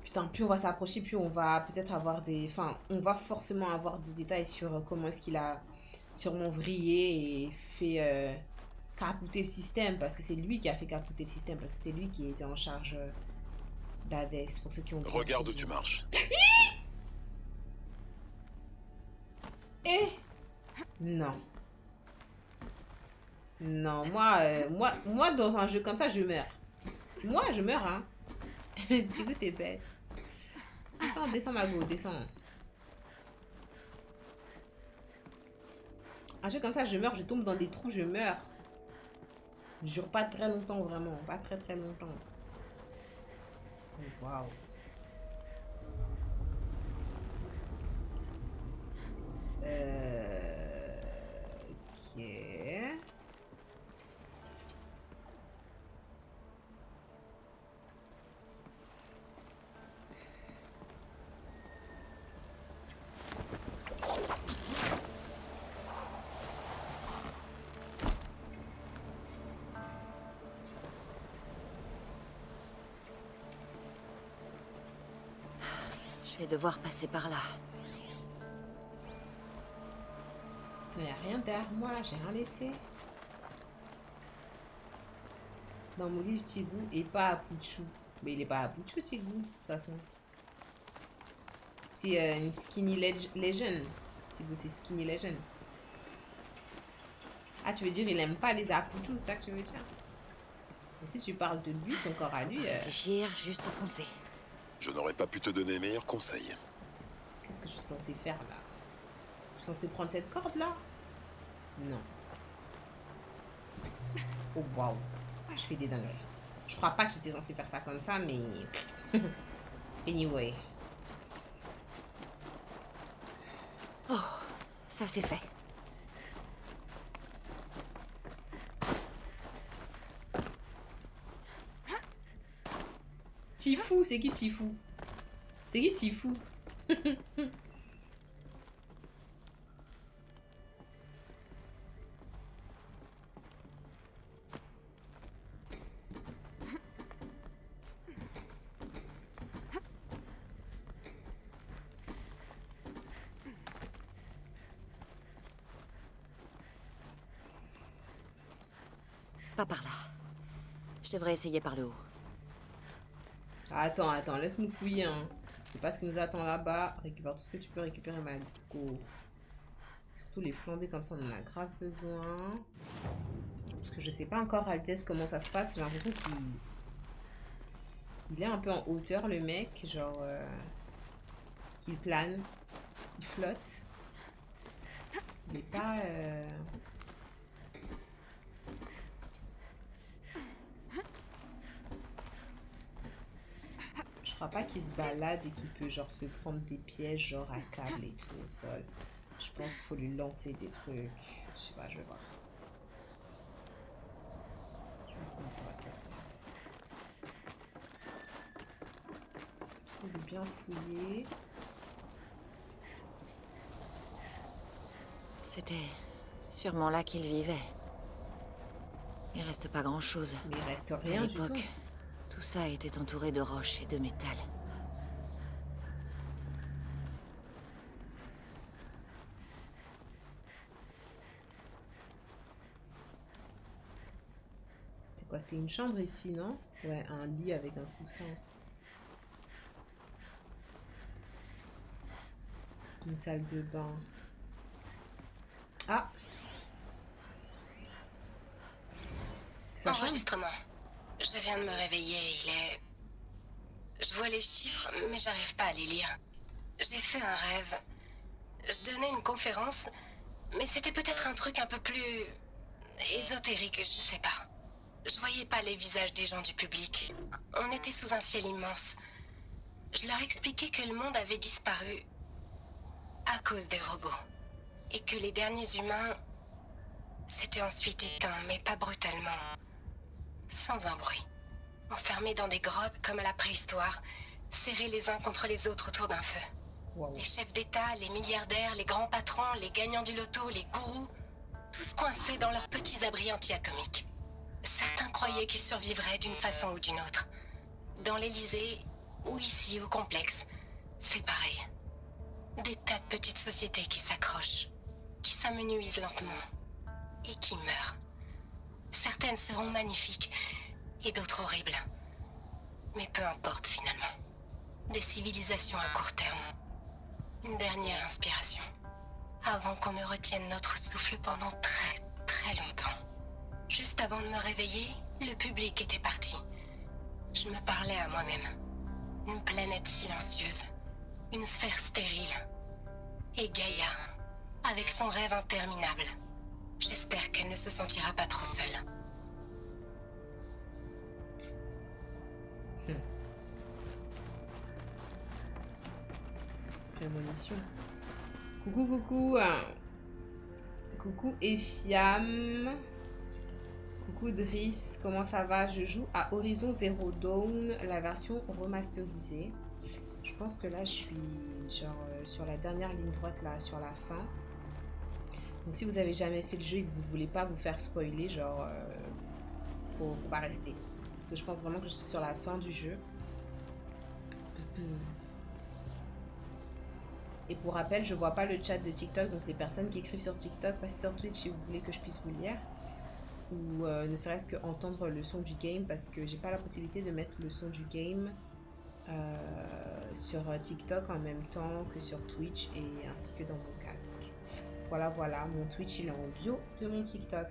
Putain, plus on va s'approcher, plus on va peut-être avoir des... Enfin, on va forcément avoir des détails sur comment est-ce qu'il a sûrement vrillé et fait capoter le système. Parce que c'est lui qui a fait capoter le système. Parce que c'était lui qui était en charge d'Hadès, pour ceux qui ont... Regarde où tu marches. Eh non. Non, moi, dans un jeu comme ça, je meurs. Moi, je meurs, hein. Du coup, t'es bête. Descends, descends, Mago, descends. Un jeu comme ça, je meurs, je tombe dans des trous, je meurs. Je jure pas très longtemps, vraiment. Pas très très longtemps. Oh, waouh. Ok. Je vais devoir passer par là. Il n'y a rien derrière moi là, j'ai rien laissé. Dans mon livre, Tigou et pas à Pouchou. Mais il est pas à Pouchou, Tigou, de toute façon. C'est une Skinny Legend. Tigou, c'est Skinny Legend. Ah, tu veux dire il aime pas les Akuchu, c'est ça que tu veux dire? Et si tu parles de lui, son corps à lui, Réfléchir, juste foncer. Je n'aurais pas pu te donner meilleurs conseils. qu'est-ce que je suis censée faire là? Je suis censée prendre cette corde là? Non. Oh waouh. Je fais des dingueries. Je crois pas que j'étais censée faire ça comme ça, mais... Anyway. Oh, ça c'est fait. Tifou, c'est qui Tifou? C'est qui Tifou? Pas par là. Je devrais essayer par le haut. Attends, attends, laisse-nous fouiller. Hein. C'est pas ce qui nous attend là-bas. Récupère tout ce que tu peux récupérer, Mago. Surtout les flambées comme ça, on en a grave besoin. Parce que je sais pas encore à Aldez comment ça se passe. J'ai l'impression qu'il... Il est un peu en hauteur, le mec. Genre... qu'il plane. Il flotte. Il est pas... Je crois pas qu'il se balade et qu'il peut genre se prendre des pièges genre à câble et tout au sol. Je pense qu'il faut lui lancer des trucs. Je sais pas, je vais voir. Je vais voir comment ça va se passer. J'essaie de bien fouiller. C'était sûrement là qu'il vivait. Il reste pas grand-chose. Mais il reste À rien du tout. l'époque, tout ça était entouré de roches et de métal. C'était quoi? C'était une chambre ici, non? Ouais, un lit avec un coussin. Une salle de bain. Ah! Ça change? Enregistrement. Je viens de me réveiller, il est... Je vois les chiffres, mais j'arrive pas à les lire. J'ai fait un rêve. Je donnais une conférence, mais c'était peut-être un truc un peu plus... ésotérique, je sais pas. Je voyais pas les visages des gens du public. On était sous un ciel immense. Je leur expliquais que le monde avait disparu à cause des robots. Et que les derniers humains s'étaient ensuite éteints, mais pas brutalement. Sans un bruit. Enfermés dans des grottes comme à la préhistoire, serrés les uns contre les autres autour d'un feu. Waouh. Les chefs d'État, les milliardaires, les grands patrons, les gagnants du loto, les gourous, tous coincés dans leurs petits abris anti-atomiques. Certains croyaient qu'ils survivraient d'une façon ou d'une autre. Dans l'Élysée, ou ici au complexe, c'est pareil. Des tas de petites sociétés qui s'accrochent, qui s'amenuisent lentement, et qui meurent. Certaines seront magnifiques, et d'autres horribles. Mais peu importe finalement. Des civilisations à court terme. Une dernière inspiration. Avant qu'on ne retienne notre souffle pendant très, très longtemps. Juste avant de me réveiller, le public était parti. Je me parlais à moi-même. Une planète silencieuse. Une sphère stérile. Et Gaïa, avec son rêve interminable. J'espère qu'elle ne se sentira pas trop seule. Prémonition. Coucou, coucou. Coucou Efiam. Coucou Driss, comment ça va? Je joue à Horizon Zero Dawn, la version remasterisée. Je pense que là, je suis genre sur la dernière ligne droite, là, sur la fin. Donc si vous avez jamais fait le jeu et que vous ne voulez pas vous faire spoiler, genre, faut pas rester. Parce que je pense vraiment que je suis sur la fin du jeu. Et pour rappel, je vois pas le chat de TikTok, donc les personnes qui écrivent sur TikTok, passez sur Twitch si vous voulez que je puisse vous lire. Ou ne serait-ce que entendre le son du game, parce que j'ai pas la possibilité de mettre le son du game sur TikTok en même temps que sur Twitch et ainsi que dans mon casque. Voilà, voilà, mon Twitch il est en bio de mon TikTok.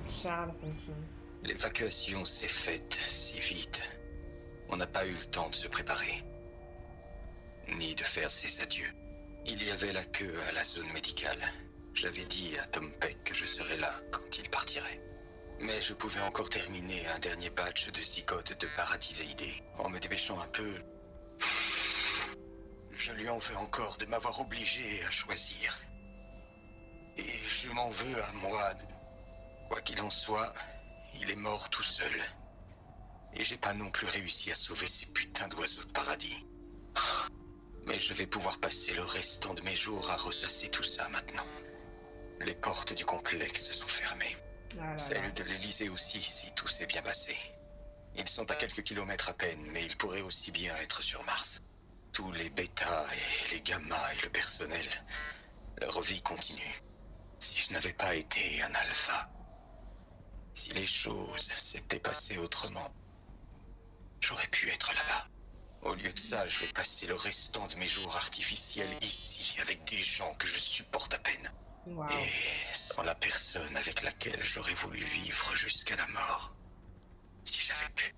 Charles Ronson. L'évacuation s'est faite si vite. On n'a pas eu le temps de se préparer. Ni de faire ses adieux. Il y avait la queue à la zone médicale. J'avais dit à Tom Peck que je serais là quand il partirait. Mais je pouvais encore terminer un dernier batch de Zygote de Paradisaïdé. En me dépêchant un peu, je lui en veux encore de m'avoir obligé à choisir. Et je m'en veux à moi. Quoi qu'il en soit, il est mort tout seul. Et j'ai pas non plus réussi à sauver ces putains d'oiseaux de paradis. Mais je vais pouvoir passer le restant de mes jours à ressasser tout ça maintenant. Les portes du complexe sont fermées. Ah là Celle là. de l'Elysée aussi, si tout s'est bien passé. Ils sont à quelques kilomètres à peine, mais ils pourraient aussi bien être sur Mars. Tous les bêtas et les gammas et le personnel, leur vie continue. Si je n'avais pas été un alpha, si les choses s'étaient passées autrement, j'aurais pu être là-bas. Au lieu de ça, je vais passer le restant de mes jours artificiels ici, avec des gens que je supporte à peine. Waouh. Et sans la personne avec laquelle j'aurais voulu vivre jusqu'à la mort. Si j'avais pu.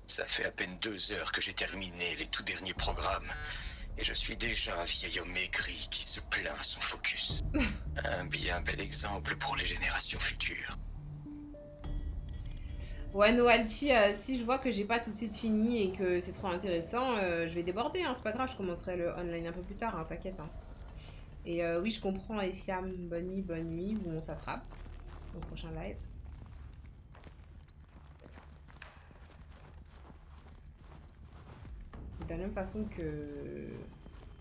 Ça fait à peine 2 heures que j'ai terminé les tout derniers programmes. Et je suis déjà un vieil homme maigri qui se plaint à son focus. Un bien bel exemple pour les générations futures. Ouais, Noalty, si je vois que j'ai pas tout de suite fini et que c'est trop intéressant, je vais déborder, hein, c'est pas grave, je commencerai le online un peu plus tard, hein, t'inquiète. Hein. Et oui, je comprends, Efiam, bonne nuit, où on s'attrape au prochain live. De la même façon que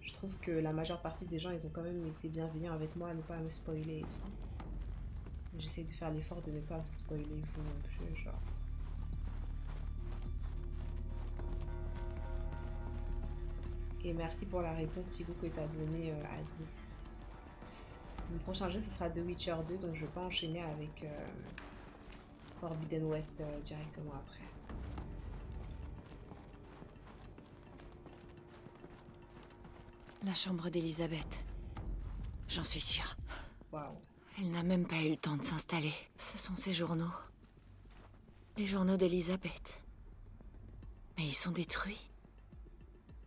je trouve que la majeure partie des gens, ils ont quand même été bienveillants avec moi à ne pas me spoiler et tout. J'essaie de faire l'effort de ne pas vous spoiler, vous non plus, genre. Et merci pour la réponse, Sigo, que tu as donnée à 10. Mon prochain jeu, ce sera The Witcher 2, donc je vais pas enchaîner avec Forbidden West directement après. La chambre d'Elisabeth. J'en suis sûre. Waouh. Elle n'a même pas eu le temps de s'installer. Ce sont ses journaux. Les journaux d'Elisabeth. Mais ils sont détruits.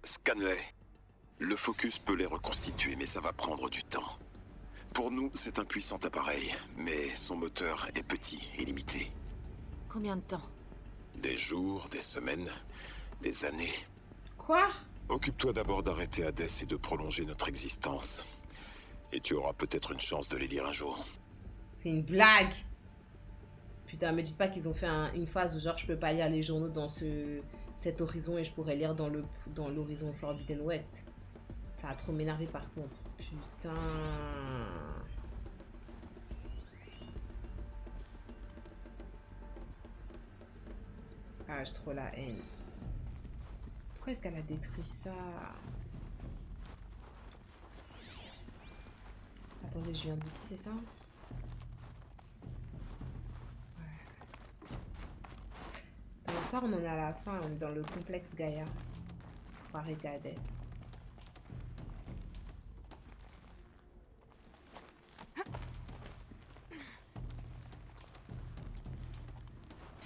Scanley. Le focus peut les reconstituer, mais ça va prendre du temps. Pour nous, c'est un puissant appareil, mais son moteur est petit et limité. Combien de temps? Des jours, des semaines, des années. Quoi? Occupe-toi d'abord d'arrêter Hadès et de prolonger notre existence. Et tu auras peut-être une chance de les lire un jour. C'est une blague. Putain, me dites pas qu'ils ont fait une phase où genre je peux pas lire les journaux dans cet horizon et je pourrais lire dans l'horizon Forbidden West. Ça a trop m'énervé par contre. Putain. Ah, j'ai trop la haine. Pourquoi est-ce qu'elle a détruit ça? Attendez, je viens d'ici, c'est ça? Ouais. Dans l'histoire, on en est à la fin, on est dans le complexe Gaïa. Pour arrêter Hadès.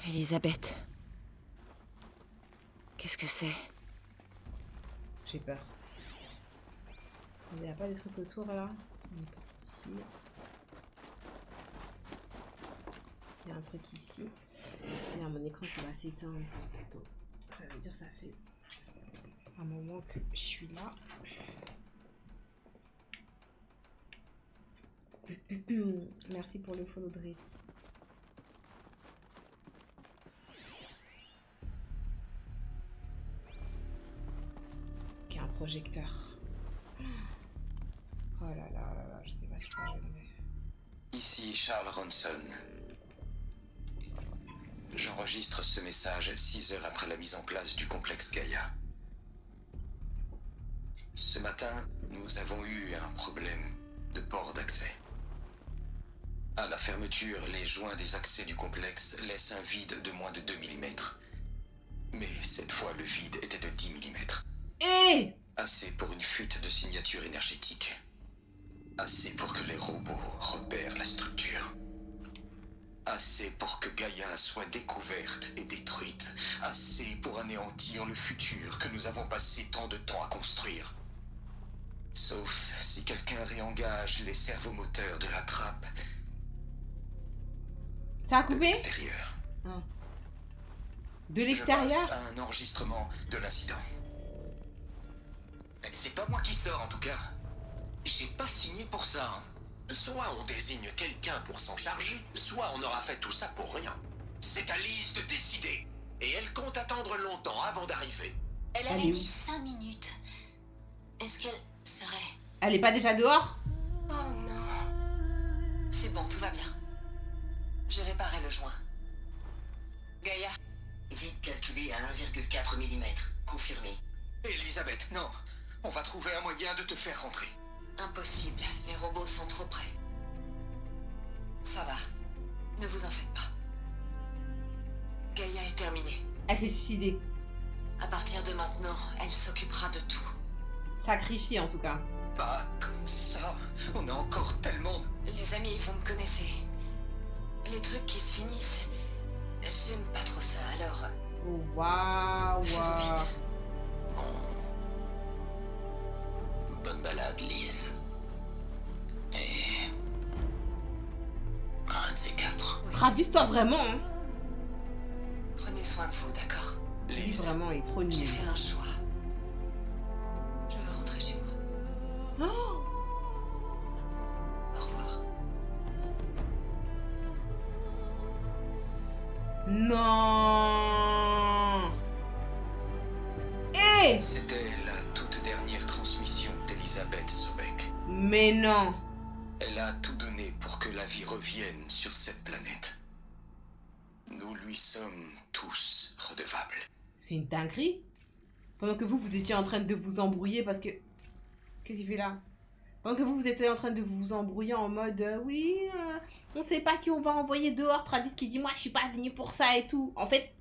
Elisabeth. Qu'est-ce que c'est? J'ai peur. Il n'y a pas des trucs autour là? Une porte ici. Il y a un truc ici. Il y a mon écran qui va s'éteindre. Donc, ça veut dire que ça fait un moment que je suis là. Merci pour le follow, Driss. Ok, un projecteur. Oh là là là là, je sais pas si je peux résumer. Ici Charles Ronson. J'enregistre ce message 6 heures après la mise en place du complexe Gaïa. Ce matin, nous avons eu un problème de port d'accès. À la fermeture, les joints des accès du complexe laissent un vide de moins de 2 mm. Mais cette fois, le vide était de 10 mm. Eh! Assez pour une fuite de signature énergétique. Assez pour que les robots repèrent la structure. Assez pour que Gaïa soit découverte et détruite. Assez pour anéantir le futur que nous avons passé tant de temps à construire. Sauf si quelqu'un réengage les servomoteurs de la trappe Ça a de coupé? l'extérieur. De Je l'extérieur? passe à un enregistrement de l'incident. C'est pas moi qui sors en tout cas. J'ai pas signé pour ça. Soit on désigne quelqu'un pour s'en charger, soit on aura fait tout ça pour rien. C'est à Lise de décider. Et elle compte attendre longtemps avant d'arriver. Elle Elle avait est dit où? 5 minutes. Est-ce qu'elle serait... Elle est pas déjà dehors? Oh non. C'est bon, tout va bien. J'ai réparé le joint. Gaïa. Vite calculé à 1,4 mm. Confirmé. Elisabeth, non. On va trouver un moyen de te faire rentrer. Impossible, les robots sont trop près. Ça va. Ne vous en faites pas. Gaïa est terminée. Elle s'est suicidée. À partir de maintenant, elle s'occupera de tout. Sacrifiée en tout cas. Pas comme ça. On a encore tellement... Les amis, vous me connaissez. Les trucs qui se finissent, j'aime pas trop ça, alors Oh, waouh, faisons waouh. vite. Bonne balade, Lise. Et... un de ces quatre. Travis-toi vraiment, hein. Prenez soin de vous, d'accord? Lui, Lise, vraiment, il est trop J'ai nul. fait un choix. Je veux rentrer chez moi. Oh, Au revoir. non. Eh, c'était la toute dernière transmission d'Elisabeth Sobek. mais non. Elle a tout donné pour que la vie revienne sur cette planète. Nous lui sommes tous redevables. C'est une dinguerie. Pendant que vous étiez en train de vous embrouiller parce que... Qu'est-ce qu'il fait là? Pendant que vous étiez en train de vous embrouiller en mode oui, on sait pas qui on va envoyer dehors. Travis qui dit moi je suis pas venu pour ça et tout. En fait...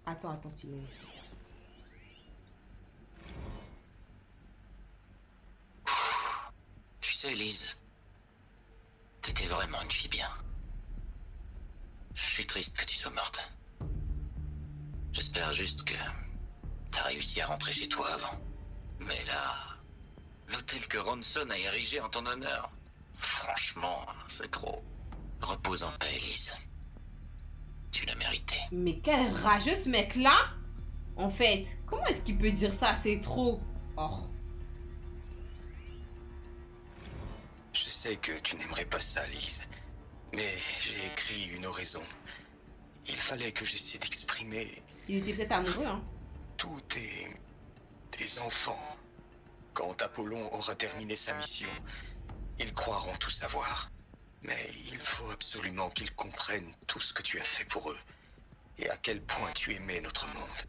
Attends, silence. Tu sais, Lise, t'étais vraiment une fille bien. Je suis triste que tu sois morte. J'espère juste que t'as réussi à rentrer chez toi avant. Mais là, l'hôtel que Ronson a érigé en ton honneur, franchement, c'est trop. Repose en paix, Lise. Tu l'as mérité. Mais quel rageux ce mec là. En fait, comment est-ce qu'il peut dire ça? C'est trop. Oh. Je sais que tu n'aimerais pas ça, Lise. Mais j'ai écrit une oraison. Il fallait que j'essaie d'exprimer Il était peut-être amoureux, hein. tous tes enfants. Quand Apollon aura terminé sa mission, ils croiront tout savoir. Mais il faut absolument qu'ils comprennent tout ce que tu as fait pour eux. Et à quel point tu aimais notre monde.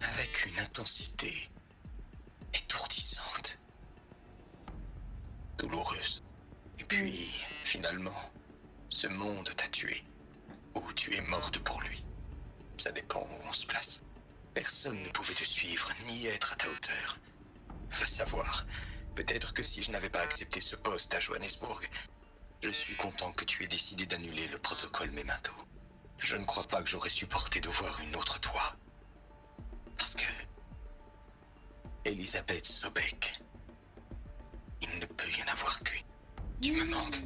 Avec une intensité étourdissante. Douloureuse. Et puis, finalement, ce monde t'a tué. Ou tu es morte pour lui. Ça dépend où on se place. Personne ne pouvait te suivre, ni être à ta hauteur. Va savoir. Peut-être que si je n'avais pas accepté ce poste à Johannesburg, je suis content que tu aies décidé d'annuler le protocole Memento. Je ne crois pas que j'aurais supporté de voir une autre toi. Parce que... Elisabeth Sobek, il ne peut y en avoir qu'une. Tu me manques.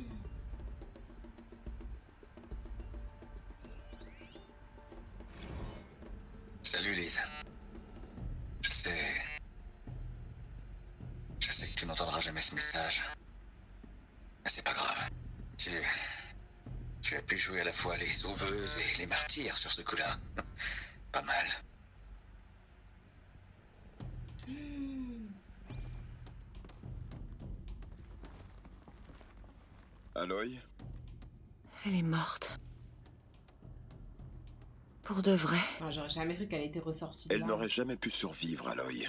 Salut Lise. Je sais que tu n'entendras jamais ce message. Mais c'est pas grave. Tu as pu jouer à la fois les sauveuses et les martyrs sur ce coup-là. Pas mal. Aloy, Elle est morte. Pour de vrai. Non, j'aurais jamais cru qu'elle était ressortie de elle là. n'aurait jamais pu survivre, Aloy.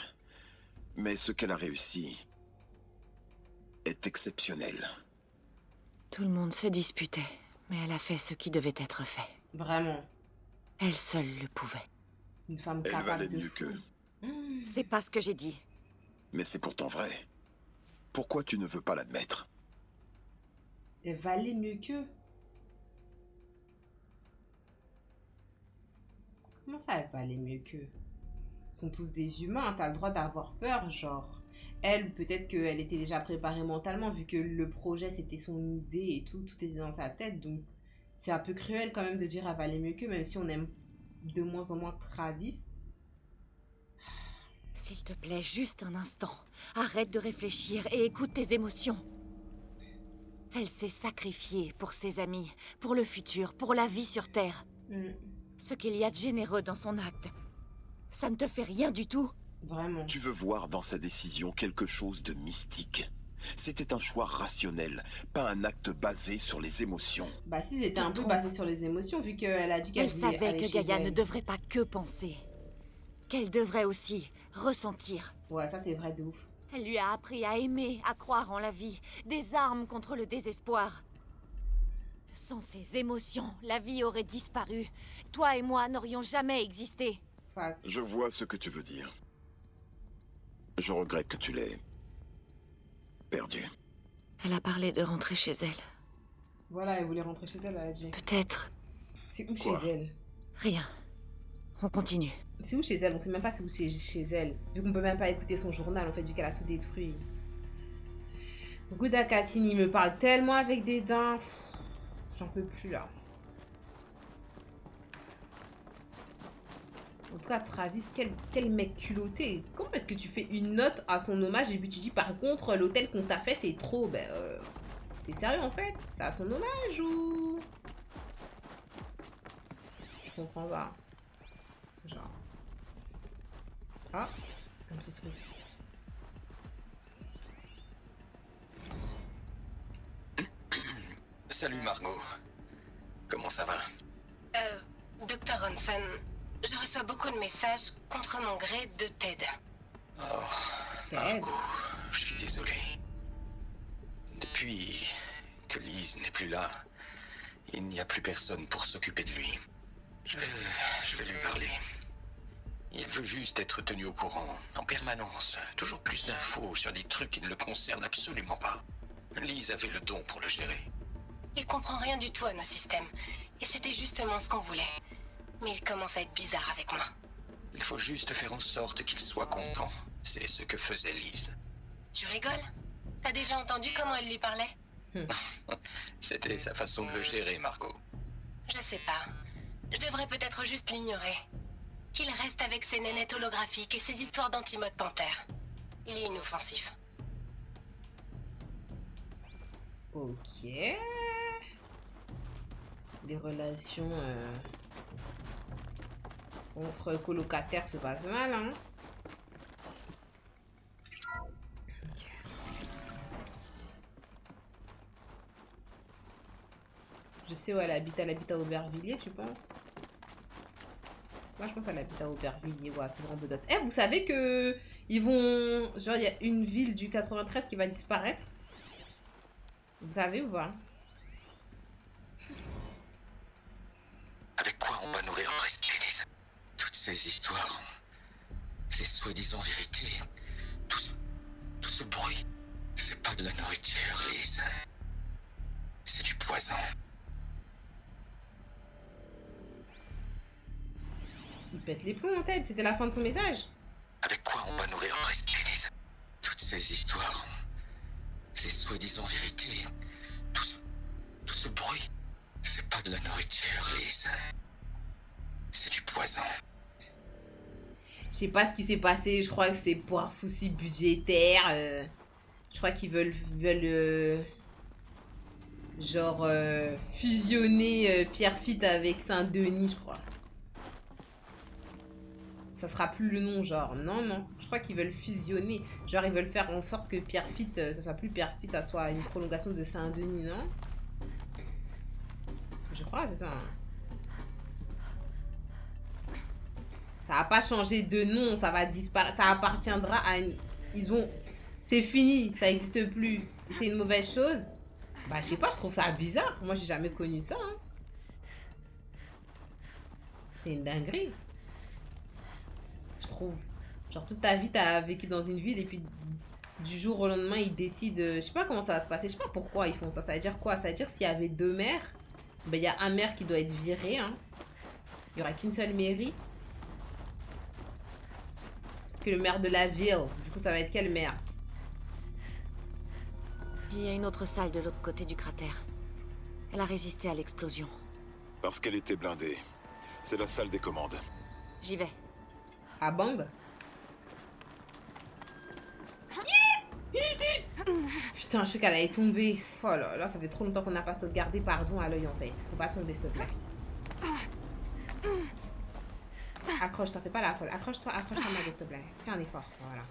Mais ce qu'elle a réussi est exceptionnel. Tout le monde se disputait, mais elle a fait ce qui devait être fait. Vraiment. Elle seule le pouvait. Une femme Elle capable valait de mieux fou. qu'eux. C'est pas ce que j'ai dit. Mais c'est pourtant vrai. Pourquoi tu ne veux pas l'admettre? Elle valait mieux qu'eux. Comment ça, elle valait mieux qu'eux? Ils sont tous des humains, t'as le droit d'avoir peur, genre. Elle, peut-être qu'elle était déjà préparée mentalement, vu que le projet, c'était son idée et tout était dans sa tête, donc c'est un peu cruel quand même de dire elle valait mieux qu'eux, même si on aime de moins en moins Travis. S'il te plaît, juste un instant. Arrête de réfléchir et écoute tes émotions. Elle s'est sacrifiée pour ses amis, pour le futur, pour la vie sur Terre. Ce qu'il y a de généreux dans son acte. Ça ne te fait rien du tout? Vraiment. Tu veux voir dans sa décision quelque chose de mystique. C'était un choix rationnel, pas un acte basé sur les émotions. Bah si, c'était un peu basé sur les émotions, vu qu'elle a dit qu'elle Elle voulait savait aller que chez Gaïa ne elle. devrait pas que penser. Qu'elle devrait aussi ressentir. Ouais, ça c'est vrai de ouf. Elle lui a appris à aimer, à croire en la vie. Des armes contre le désespoir. Sans ces émotions, la vie aurait disparu. Toi et moi n'aurions jamais existé. Facts. Je vois ce que tu veux dire. Je regrette que tu l'aies perdu. Elle a parlé de rentrer chez elle. Voilà, elle voulait rentrer chez elle, elle a dit. Peut-être. C'est où Quoi? chez elle? Rien. On continue. C'est où chez elle? On sait même pas c'est où c'est chez elle. Vu qu'on peut même pas écouter son journal, en fait, vu qu'elle a tout détruit. Gouda Katine, il me parle tellement avec des dents. Pff, j'en peux plus, là. En tout cas, Travis, quel mec culotté. Comment est-ce que tu fais une note à son hommage et puis tu dis, par contre, l'hôtel qu'on t'a fait, c'est trop. Ben, t'es sérieux, en fait? C'est à son hommage ou... Je comprends pas. Genre... Ah, comme ce serait. Salut Margot. Comment ça va? Docteur Ronson, je reçois beaucoup de messages contre mon gré de Ted. Oh, Ted? Margot, je suis désolé. Depuis que Lise n'est plus là, il n'y a plus personne pour s'occuper de lui. Je vais lui parler. Il veut juste être tenu au courant, en permanence. Toujours plus d'infos sur des trucs qui ne le concernent absolument pas. Lise avait le don pour le gérer. Il comprend rien du tout à nos systèmes. Et c'était justement ce qu'on voulait. Mais il commence à être bizarre avec moi. Il faut juste faire en sorte qu'il soit content. C'est ce que faisait Lise. Tu rigoles? T'as déjà entendu comment elle lui parlait? C'était sa façon de le gérer, Margot. Je sais pas. Je devrais peut-être juste l'ignorer. Qu'il reste avec ses nénettes holographiques et ses histoires d'antimode panthère. Il est inoffensif. Ok. Des relations entre colocataires se passent mal, hein. Ok. Je sais où elle habite à Aubervilliers, tu penses? Moi, je pense qu'elle habite à Aubervilliers, ouais, c'est vraiment bedote. Eh, vous savez que ils vont... Genre, il y a une ville du 93 qui va disparaître. Vous savez ou pas? Avec quoi on va nourrir Presqu'île, Lise? Toutes ces histoires, ces soi-disant vérités, tout ce bruit, c'est pas de la nourriture, Lise. C'est du poison. Il pète les plombs en tête, c'était la fin de son message. Avec quoi on va nourrir Presqu'île, Lise? Toutes ces histoires, ces soi-disant vérités, tout ce bruit, c'est pas de la nourriture, Lise. C'est du poison. Je sais pas ce qui s'est passé, je crois que c'est pour un souci budgétaire. Je crois qu'ils veulent genre fusionner Pierrefitte avec Saint-Denis, je crois. Ça sera plus le nom, genre. Non. Je crois qu'ils veulent fusionner. Genre, ils veulent faire en sorte que Pierrefitte, ça soit plus Pierrefitte, ça soit une prolongation de Saint-Denis, non? Je crois, c'est ça. Hein. Ça va pas changer de nom, ça va disparaître. Ça appartiendra à une... Ils ont... C'est fini, ça existe plus. C'est une mauvaise chose. Bah, je sais pas, je trouve ça bizarre. Moi, j'ai jamais connu ça. Hein. C'est une dinguerie. Je Genre toute ta vie, t'as vécu dans une ville et puis du jour au lendemain, ils décident... je sais pas comment ça va se passer, je sais pas pourquoi ils font ça. Ça veut dire quoi? Ça veut dire s'il y avait 2 maires, ben il y a un maire qui doit être viré, hein. Il y aura qu'une seule mairie. Parce que le maire de la ville, du coup ça va être quel maire? Il y a une autre salle de l'autre côté du cratère. Elle a résisté à l'explosion. Parce qu'elle était blindée. C'est la salle des commandes. J'y vais. À Bang? Putain, je sais qu'elle allait tomber. Oh là là, ça fait trop longtemps qu'on n'a pas sauvegardé. Pardon à l'œil en fait. Faut pas tomber, s'il te plaît. Accroche-toi, fais pas la colle. Accroche-toi, Mago, s'il te plaît. Fais un effort. Voilà.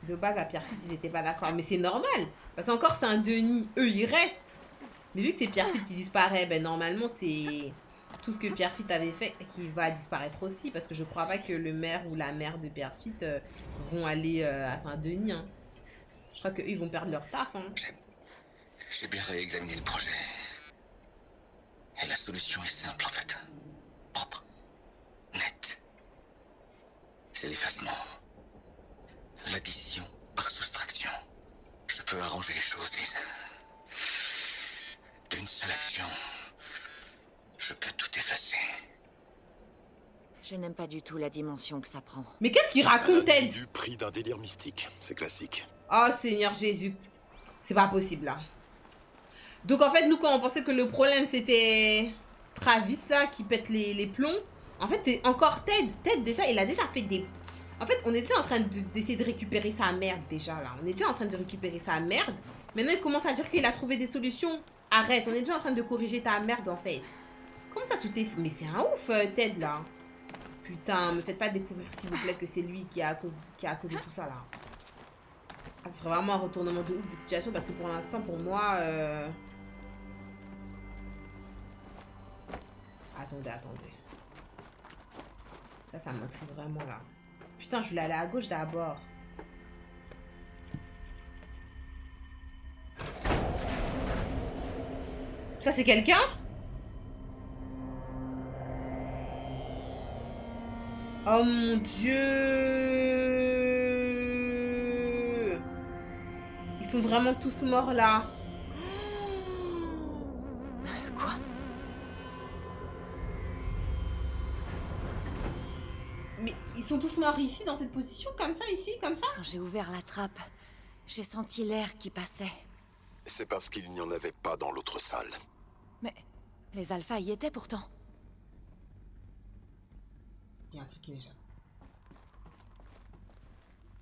De base, à Pierrefitte, ils étaient pas d'accord. Mais c'est normal. Parce qu'encore, c'est un Denis. Eux, ils restent. Mais vu que c'est Pierrefitte qui disparaît, ben normalement, c'est tout ce que Pierrefitte avait fait qui va disparaître aussi. Parce que je crois pas que le maire ou la mère de Pierrefitte vont aller à Saint-Denis. Hein. Je crois qu'eux, ils vont perdre leur taf. Hein. J'ai bien réexaminé le projet. Et la solution est simple en fait. Propre. Nette. C'est l'effacement. L'addition par soustraction. Je peux arranger les choses, Lise. D'une seule action, je peux tout effacer. Je n'aime pas du tout la dimension que ça prend. Mais qu'est-ce qu'il raconte, Ted? Du prix d'un délire mystique. C'est classique. Oh, Seigneur Jésus. C'est pas possible, là. Donc, en fait, nous, quand on pensait que le problème, c'était Travis, là, qui pète les plombs, en fait, c'est encore Ted. Ted, déjà, il a déjà fait des... En fait, on est déjà en train d'essayer de récupérer sa merde, déjà, là. On est déjà en train de récupérer sa merde. Maintenant, il commence à dire qu'il a trouvé des solutions. Arrête, on est déjà en train de corriger ta merde, en fait. Comment ça, tout est... Mais c'est un ouf, Ted, là. Putain, me faites pas découvrir, s'il vous plaît, que c'est lui qui a causé tout ça, là. Ah, ce serait vraiment un retournement de ouf de situation, parce que pour l'instant, pour moi... Attendez. Ça m'intrigue vraiment, là. Putain, je voulais aller à gauche d'abord. Ça, c'est quelqu'un? Oh mon Dieu! Ils sont vraiment tous morts là. Quoi? Mais ils sont tous morts ici, dans cette position, comme ça, ici, comme ça? Quand j'ai ouvert la trappe, j'ai senti l'air qui passait. C'est parce qu'il n'y en avait pas dans l'autre salle. Mais les alphas y étaient pourtant. Il y a un truc qui m'échappe.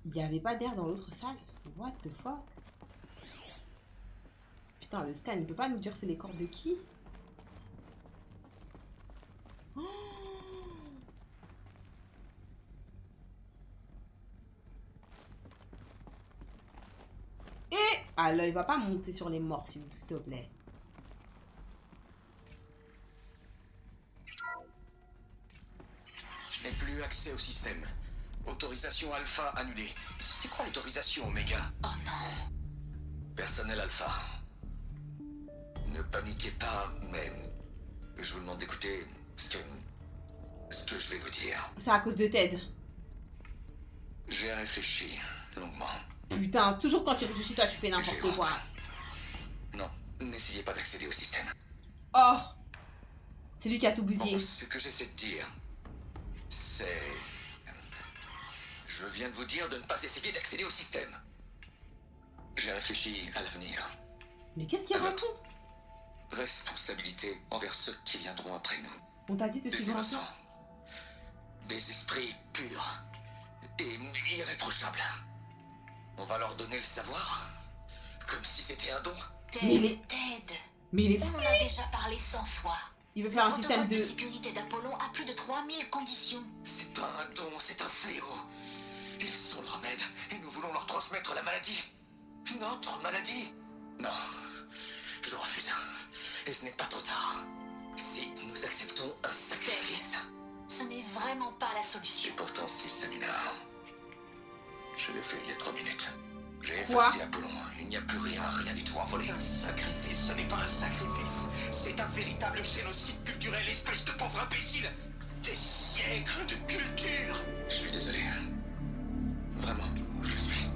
Il n'y avait pas d'air dans l'autre salle. What the fuck? Putain, le scan, il peut pas nous dire c'est les corps de qui? Oh. Et... Ah là, il va pas monter sur les morts, s'il te plaît. Je n'ai plus accès au système. Autorisation alpha annulée. C'est quoi l'autorisation oméga? Oh non. Personnel alpha. Ne paniquez pas, mais je vous demande d'écouter ce que je vais vous dire. C'est à cause de Ted. J'ai réfléchi longuement. Putain, toujours quand tu réfléchis, toi, tu fais n'importe quoi. Non, n'essayez pas d'accéder au système. Oh! C'est lui qui a tout bousillé. Bon, ce que j'essaie de dire, c'est... Je viens de vous dire de ne pas essayer d'accéder au système. J'ai réfléchi à l'avenir. Mais qu'est-ce qu'il raconte? Responsabilité envers ceux qui viendront après nous. On t'a dit de Des suivre un innocents. Des esprits purs et irréprochables. On va leur donner le savoir, comme si c'était un don. Mais il est... Ted. Mais il est On fou. en a déjà parlé 100 fois. Il veut faire un Le système protocole de... sécurité d'Apollon a plus de 3000 conditions. C'est pas un don, c'est un fléau. Ils sont le remède et nous voulons leur transmettre la maladie. Notre maladie. Non, je refuse. Et ce n'est pas trop tard. Si nous acceptons un sacrifice. Ce n'est vraiment pas la Et solution. pourtant, si, Samina. Je l'ai fait il y a 3 minutes. J'ai Quoi? effacé Apollon. Il n'y a plus rien, rien du tout envolé. Un sacrifice, ce n'est pas un sacrifice. C'est un véritable génocide culturel, espèce de pauvre imbécile. Des siècles de culture. Je suis désolé. Vraiment, je suis.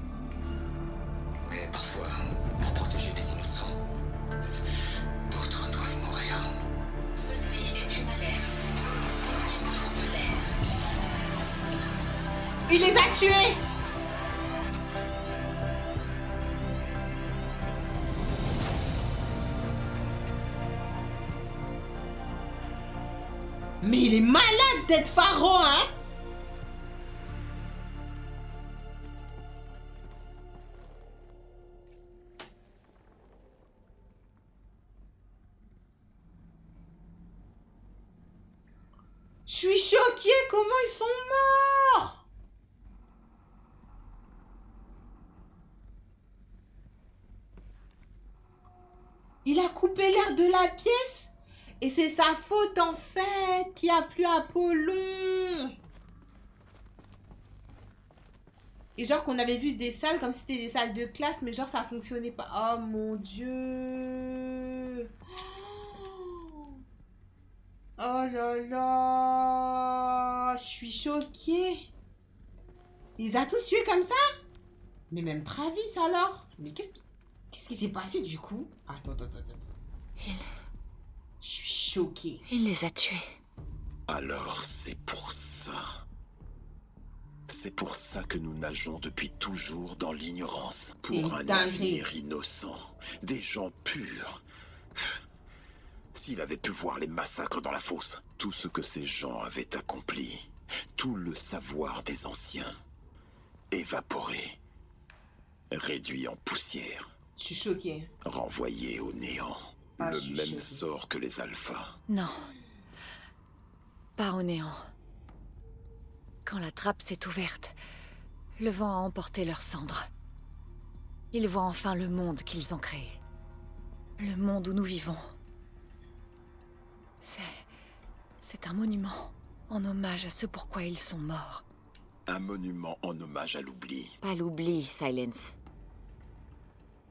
Mais parfois, pour protéger des innocents, d'autres doivent mourir. Ceci est une alerte. Pollution de l'air. Il les a tués! Mais il est malade d'être pharaon, hein? Je suis choquée, comment ils sont morts? Il a coupé l'air de la pièce et c'est sa faute en fait qu'il n'y a plus Apollon. Et genre qu'on avait vu des salles comme si c'était des salles de classe mais genre ça fonctionnait pas. Oh mon dieu. Oh là là. Je suis choquée. Il les a tous tués comme ça? Mais même Travis alors? Mais qu'est-ce qui s'est passé du coup? Attends. Je suis choquée. Il les a tués. Alors c'est pour ça. C'est pour ça que nous nageons depuis toujours dans l'ignorance. Pour un avenir innocent. Des gens purs. S'il avait pu voir les massacres dans la fosse, tout ce que ces gens avaient accompli, tout le savoir des anciens, évaporé, réduit en poussière. Je suis choquée. Renvoyé au néant. Le même sort que les alphas. Non. Pas au néant. Quand la trappe s'est ouverte, le vent a emporté leurs cendres. Ils voient enfin le monde qu'ils ont créé. Le monde où nous vivons. C'est un monument en hommage à ce pourquoi ils sont morts. Un monument en hommage à l'oubli. Pas l'oubli, Silence.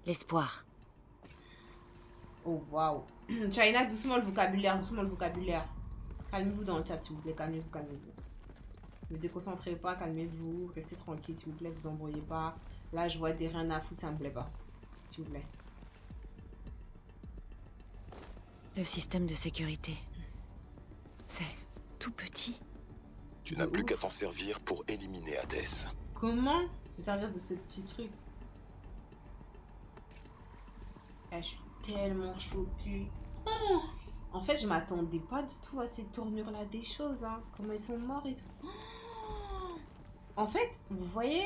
L'espoir. Oh waouh. China, doucement le vocabulaire, Calmez-vous dans le chat s'il vous plaît, calmez-vous. Ne déconcentrez pas, calmez-vous, restez tranquille s'il vous plaît, vous embrouillez pas. Là je vois des rien à foutre, ça me plaît pas. S'il vous plaît. Le système de sécurité. C'est tout petit. Tu n'as plus qu'à t'en servir pour éliminer Hadès. Comment se servir de ce petit truc? Je suis tellement choquée. Oh, en fait, je m'attendais pas du tout à cette tournure-là des choses. Hein. Comment ils sont morts et tout. Oh, en fait, vous voyez,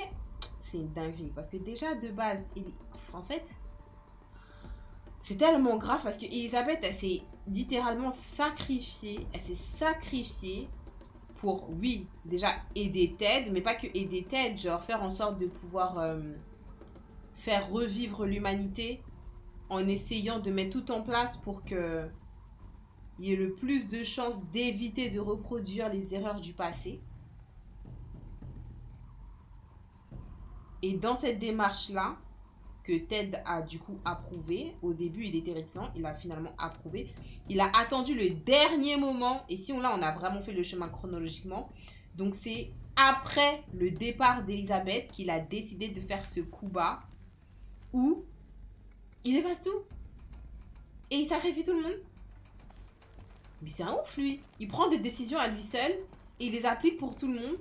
c'est une dinguerie. Parce que déjà, de base, en fait, c'est tellement grave parce que Elisabeth, elle s'est littéralement sacrifiée. Elle s'est sacrifiée pour, oui, déjà aider Ted, mais pas que aider Ted, genre faire en sorte de pouvoir faire revivre l'humanité en essayant de mettre tout en place pour que il y ait le plus de chances d'éviter de reproduire les erreurs du passé. Et dans cette démarche-là, que Ted a du coup approuvé, au début il était réticent, il a finalement approuvé. Il a attendu le dernier moment, et si on a vraiment fait le chemin chronologiquement. Donc c'est après le départ d'Elisabeth qu'il a décidé de faire ce coup bas, où il efface tout. Et il sacrifie tout le monde. Mais c'est un ouf lui. Il prend des décisions à lui seul, et il les applique pour tout le monde.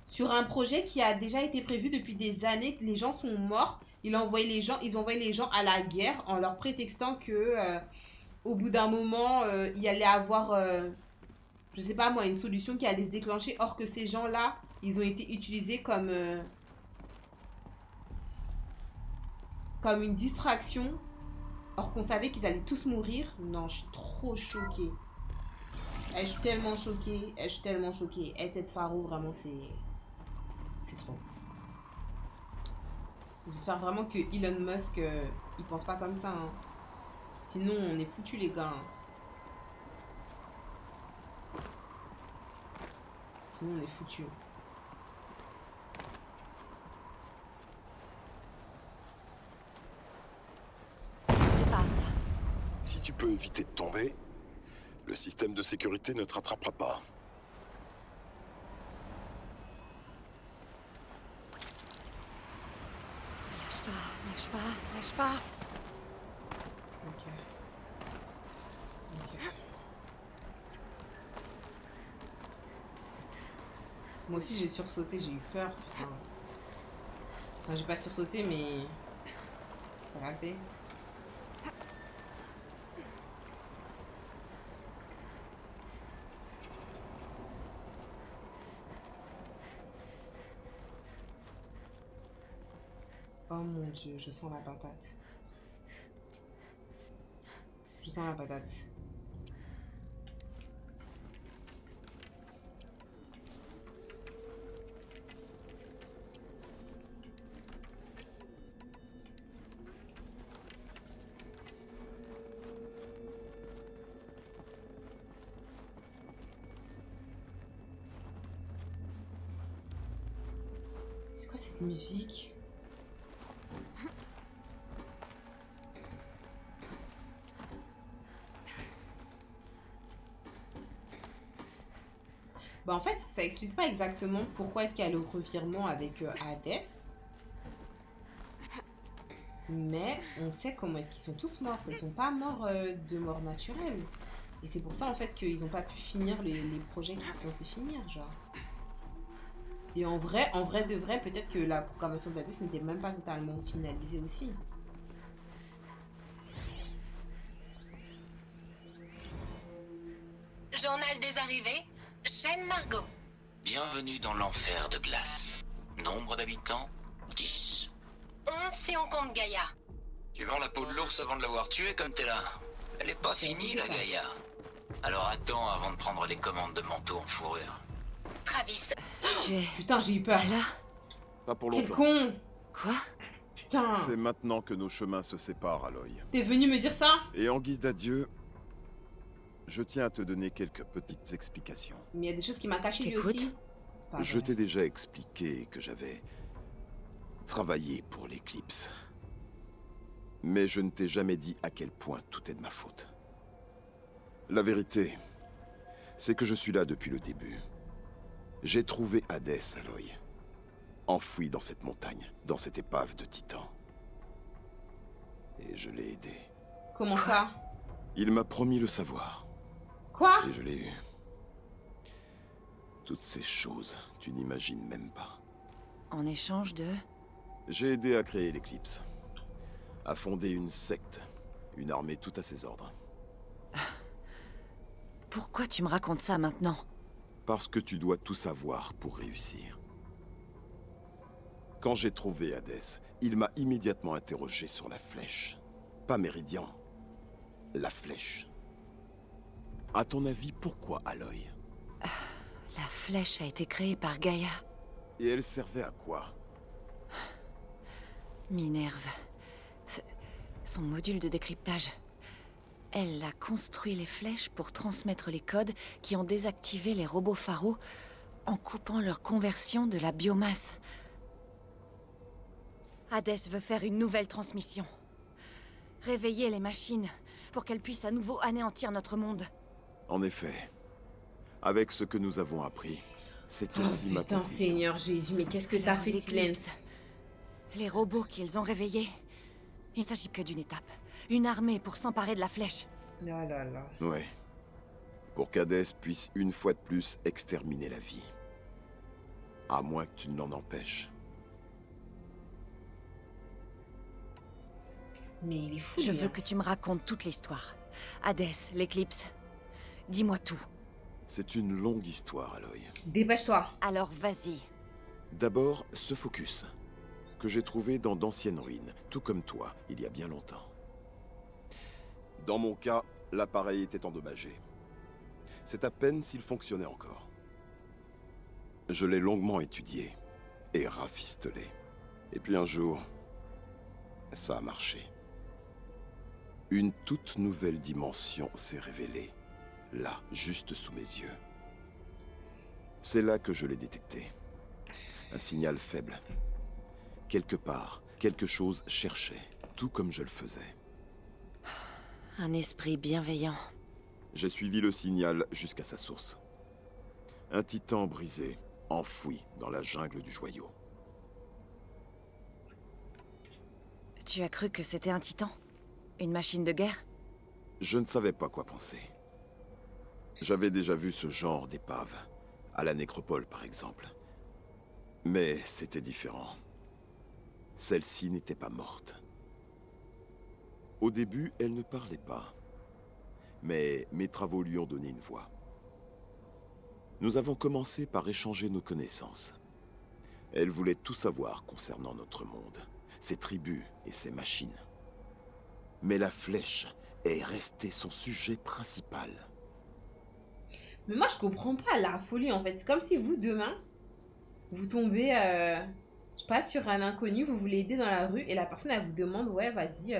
Sur un projet qui a déjà été prévu depuis des années, que les gens sont morts. Ils ont envoyé les gens à la guerre en leur prétextant que au bout d'un moment, il y allait avoir, je sais pas moi, une solution qui allait se déclencher. Or que ces gens-là, ils ont été utilisés comme une distraction. Or qu'on savait qu'ils allaient tous mourir. Non, je suis trop choquée. Je suis tellement choquée. Et Ted Faro, vraiment, c'est trop. J'espère vraiment que Elon Musk, il pense pas comme ça. Hein. Sinon, on est foutus, les gars. Hein. Sinon, on est foutus. Fais pas ça. Si tu peux éviter de tomber, Le système de sécurité ne te rattrapera pas. Lâche pas, lâche pas, lâche pas. Ok. Ok. Moi aussi j'ai sursauté, j'ai eu peur. Enfin, j'ai pas sursauté, mais... Regardez. Oh mon dieu, je sens la patate. Je sens la patate. C'est quoi cette musique? Bah en fait, ça explique pas exactement pourquoi est-ce qu'il y a le revirement avec Hades. Mais on sait comment est-ce qu'ils sont tous morts. Ils sont pas morts de mort naturelle. Et c'est pour ça en fait qu'ils ont pas pu finir les projets qui étaient censés finir, genre. Et en vrai de vrai, peut-être que la programmation de Hades n'était même pas totalement finalisée aussi. Journal des arrivées, chaîne Margot. Bienvenue dans l'enfer de glace. Nombre d'habitants 10. 11 si on compte Gaïa. Tu vends la peau de l'ours avant de l'avoir tué comme t'es là. Elle est pas finie, la Gaïa. Alors attends avant de prendre les commandes de manteau en fourrure. Travis, Tu es Putain, j'ai eu peur. là? Pas pour Quel longtemps. con! Quoi? Putain! C'est maintenant que nos chemins se séparent, Aloy. T'es venu me dire ça? Et en guise d'adieu, je tiens à te donner quelques petites explications. Mais il y a des choses qui m'a caché lui T'écoutes? aussi. C'est pas Je vrai. t'ai déjà expliqué que j'avais travaillé pour l'Éclipse. Mais je ne t'ai jamais dit à quel point tout est de ma faute. La vérité, c'est que je suis là depuis le début. J'ai trouvé Hades, Aloy. Enfoui dans cette montagne, dans cette épave de titan. Et je l'ai aidé. Comment ça? Il m'a promis le savoir. Quoi? Et je l'ai eu. Toutes ces choses, tu n'imagines même pas. En échange de... J'ai aidé à créer l'Éclipse. À fonder une secte. Une armée tout à ses ordres. Pourquoi tu me racontes ça maintenant? Parce que tu dois tout savoir pour réussir. Quand j'ai trouvé Hades, il m'a immédiatement interrogé sur la flèche. Pas Méridian. La flèche. À ton avis, pourquoi Aloy? La flèche a été créée par Gaïa. Et elle servait à quoi? Minerve. Son module de décryptage. Elle a construit les flèches pour transmettre les codes qui ont désactivé les robots pharaons en coupant leur conversion de la biomasse. Hades veut faire une nouvelle transmission. Réveiller les machines pour qu'elles puissent à nouveau anéantir notre monde. En effet. Avec ce que nous avons appris, c'est aussi ma Putain, conclusion. Seigneur Jésus, mais qu'est-ce que t'as fait, L'Éclipse. Silence? Les robots qu'ils ont réveillés. Il ne s'agit que d'une étape. Une armée pour s'emparer de la flèche. Là là là. Ouais. Pour qu'Hadès puisse une fois de plus exterminer la vie. À moins que tu ne l'en empêches. Mais il est fou. Je lui, veux hein. que tu me racontes toute l'histoire. Hades, l'Éclipse. Dis-moi tout. C'est une longue histoire, Aloy. Dépêche-toi. Alors vas-y. D'abord, ce focus, que j'ai trouvé dans d'anciennes ruines, tout comme toi, il y a bien longtemps. Dans mon cas, l'appareil était endommagé. C'est à peine s'il fonctionnait encore. Je l'ai longuement étudié et rafistolé. Et puis un jour, ça a marché. Une toute nouvelle dimension s'est révélée, là, juste sous mes yeux. C'est là que je l'ai détecté. Un signal faible. Quelque part, quelque chose cherchait, tout comme je le faisais. Un esprit bienveillant. J'ai suivi le signal jusqu'à sa source. Un titan brisé, enfoui dans la jungle du joyau. Tu as cru que c'était un titan? Une machine de guerre? Je ne savais pas quoi penser. J'avais déjà vu ce genre d'épave, à la nécropole par exemple. Mais c'était différent. Celle-ci n'était pas morte. Au début, elle ne parlait pas. Mais mes travaux lui ont donné une voix. Nous avons commencé par échanger nos connaissances. Elle voulait tout savoir concernant notre monde, ses tribus et ses machines. Mais la flèche est restée son sujet principal. Mais moi, je comprends pas la folie, en fait. C'est comme si vous, demain, vous tombez, je sais pas, sur un inconnu, vous voulez aider dans la rue, et la personne, elle vous demande, ouais, vas-y,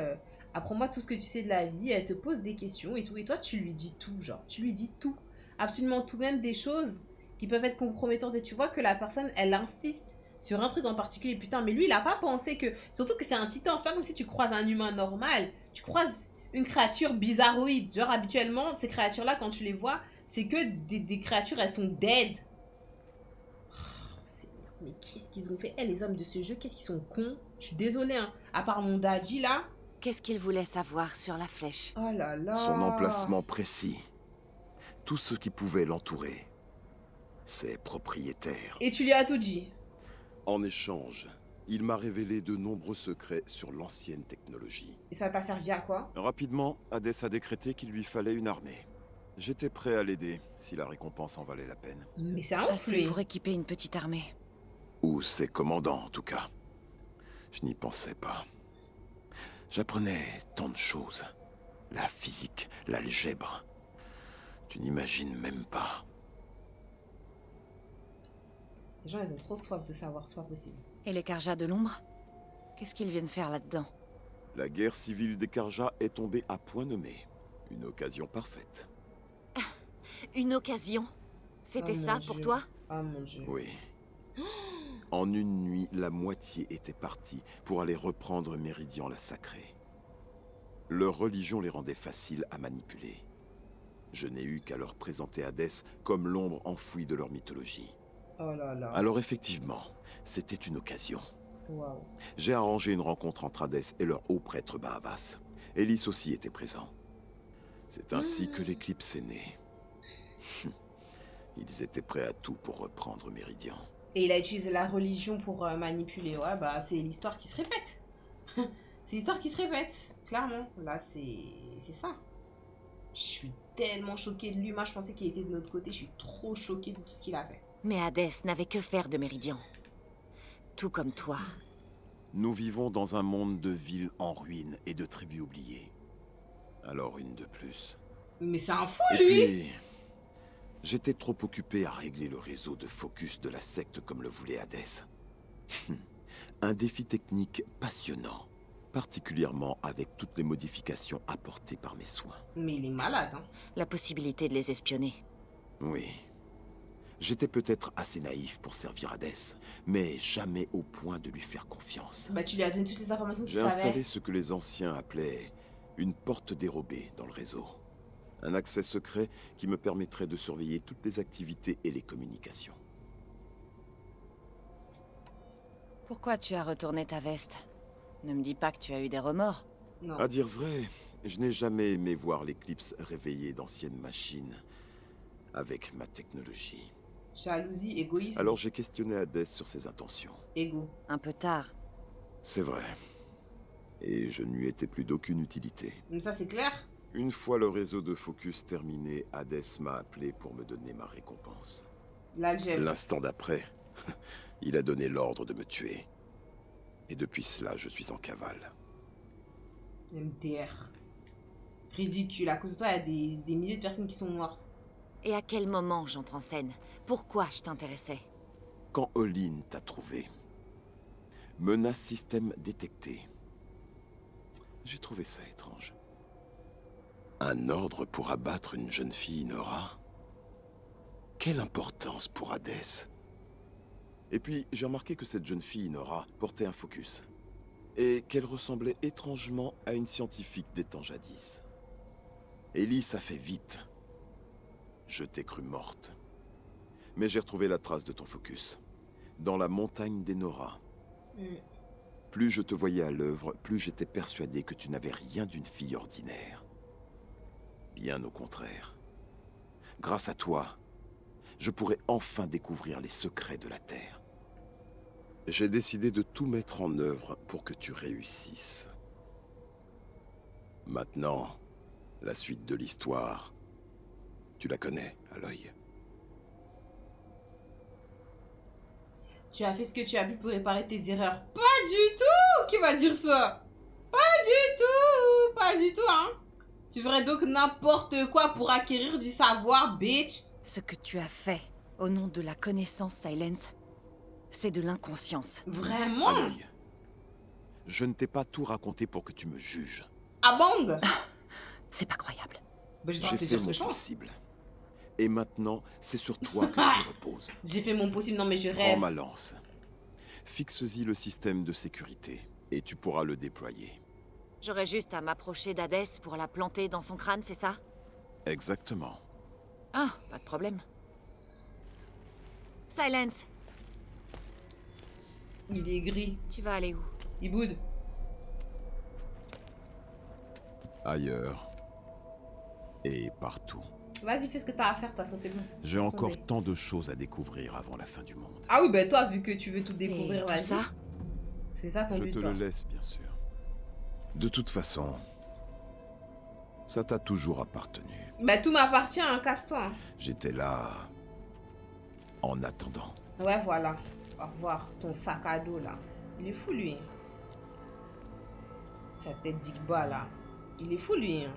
apprends-moi tout ce que tu sais de la vie, elle te pose des questions et tout, et toi, tu lui dis tout, genre, tu lui dis tout. Absolument tout, même des choses qui peuvent être compromettantes, et tu vois que la personne, elle insiste sur un truc en particulier, putain, mais lui, il a pas pensé que, surtout que c'est un titan, c'est pas comme si tu croises un humain normal, tu croises une créature bizarroïde, genre, habituellement, ces créatures-là, quand tu les vois, c'est que des créatures, elles sont dead. Mais qu'est-ce qu'ils ont fait? Les hommes de ce jeu, qu'est-ce qu'ils sont cons? Je suis désolée, hein. À part mon daddy, là. Qu'est-ce qu'il voulait savoir sur la flèche? Oh là là. Son emplacement précis. Tout ce qui pouvait l'entourer. Ses propriétaires. Et tu lui as tout dit? En échange, il m'a révélé de nombreux secrets sur l'ancienne technologie. Et ça t'a servi à quoi? Rapidement, Hadès a décrété qu'il lui fallait une armée. J'étais prêt à l'aider, si la récompense en valait la peine. Mais c'est un ouf, Assez pour équiper une petite armée. Ou ses commandants, en tout cas. Je n'y pensais pas. J'apprenais tant de choses. La physique, l'algèbre. Tu n'imagines même pas. Les gens, ils ont trop soif de savoir, c'est pas possible. Et les Karja de l'ombre? Qu'est-ce qu'ils viennent faire là-dedans? La guerre civile des Karja est tombée à point nommé. Une occasion parfaite. Une occasion? C'était ça pour toi? Ah mon Dieu. Oui. En une nuit, la moitié était partie pour aller reprendre Méridian la Sacrée. Leur religion les rendait faciles à manipuler. Je n'ai eu qu'à leur présenter Hadès comme l'ombre enfouie de leur mythologie. Oh là là. Alors effectivement, c'était une occasion. Waouh. J'ai arrangé une rencontre entre Hadès et leur haut prêtre Bahavas. Elis aussi était présent. C'est ainsi que l'éclipse est née. Ils étaient prêts à tout pour reprendre Méridian. Et il a utilisé la religion pour manipuler. Ouais, bah c'est l'histoire qui se répète. C'est l'histoire qui se répète, clairement. Là, c'est ça. Je suis tellement choquée de lui. Moi, je pensais qu'il était de notre côté. Je suis trop choquée de tout ce qu'il a fait. Mais Hadès n'avait que faire de Méridian. Tout comme toi. Nous vivons dans un monde de villes en ruine et de tribus oubliées. Alors une de plus. Mais c'est un fou, Et lui. puis, j'étais trop occupé à régler le réseau de focus de la secte comme le voulait Hadès. Un défi technique passionnant, particulièrement avec toutes les modifications apportées par mes soins. Mais il est malade, hein. La possibilité de les espionner. Oui. J'étais peut-être assez naïf pour servir Hadès, mais jamais au point de lui faire confiance. Bah tu lui as donné toutes les informations que tu J'ai savais. installé ce que les anciens appelaient une porte dérobée dans le réseau. Un accès secret qui me permettrait de surveiller toutes les activités et les communications. Pourquoi tu as retourné ta veste? Ne me dis pas que tu as eu des remords. Non. À dire vrai, je n'ai jamais aimé voir l'éclipse réveiller d'anciennes machines avec ma technologie. Jalousie, égoïsme. Alors j'ai questionné Hadès sur ses intentions. Égo. Un peu tard. C'est vrai. Et je ne lui étais plus d'aucune utilité. Mais ça, c'est clair. Une fois le réseau de focus terminé, Hadès m'a appelé pour me donner ma récompense. L'algèbre. L'instant d'après, il a donné l'ordre de me tuer. Et depuis cela, je suis en cavale. MDR. Ridicule. À cause de toi, il y a des milliers de personnes qui sont mortes. Et à quel moment j'entre en scène? Pourquoi je t'intéressais? Quand Olin t'a trouvé, menace système détecté. J'ai trouvé ça étrange. Un ordre pour abattre une jeune fille, Nora? Quelle importance pour Hadès? Et puis, j'ai remarqué que cette jeune fille, Nora, portait un focus. Et qu'elle ressemblait étrangement à une scientifique des temps jadis. Elis a fait vite Je t'ai cru morte. Mais j'ai retrouvé la trace de ton focus. Dans la montagne des Nora. Plus je te voyais à l'œuvre, plus j'étais persuadé que tu n'avais rien d'une fille ordinaire. Bien au contraire. Grâce à toi, je pourrais enfin découvrir les secrets de la Terre. J'ai décidé de tout mettre en œuvre pour que tu réussisses. Maintenant, la suite de l'histoire, tu la connais, Aloy. Tu as fait ce que tu as pu pour réparer tes erreurs. Pas du tout! Qui va dire ça? Pas du tout! Pas du tout, hein? Tu ferais donc n'importe quoi pour acquérir du savoir, bitch! Ce que tu as fait au nom de la connaissance, Silence, c'est de l'inconscience. Vraiment? Aloy, je ne t'ai pas tout raconté pour que tu me juges. Ah bang! C'est pas croyable. Bah, je dois J'ai te fait dire ce mon que je pense. possible. Et maintenant, c'est sur toi que tu reposes. J'ai fait mon possible, non mais je Prends rêve. ma lance. Fixe-y le système de sécurité, et tu pourras le déployer. J'aurais juste à m'approcher d'Hadès pour la planter dans son crâne, c'est ça? Exactement. Ah, pas de problème. Silence, Il est gris. tu vas aller où? Il boude. Ailleurs. Et partout. Vas-y, fais ce que t'as à faire, de toute façon, c'est bon. J'ai Laisse encore tomber. tant de choses à découvrir avant la fin du monde. Ah oui, ben toi, vu que tu veux tout Et découvrir, tout vas-y. ça? C'est ça ton Je but, te toi. le laisse, bien sûr. De toute façon, ça t'a toujours appartenu. Bah tout m'appartient, hein, casse-toi. J'étais là en attendant. Ouais, voilà. Au revoir, ton sac à dos, là. Il est fou, lui. Sa tête d'Igba, là. Il est fou, lui. Hein.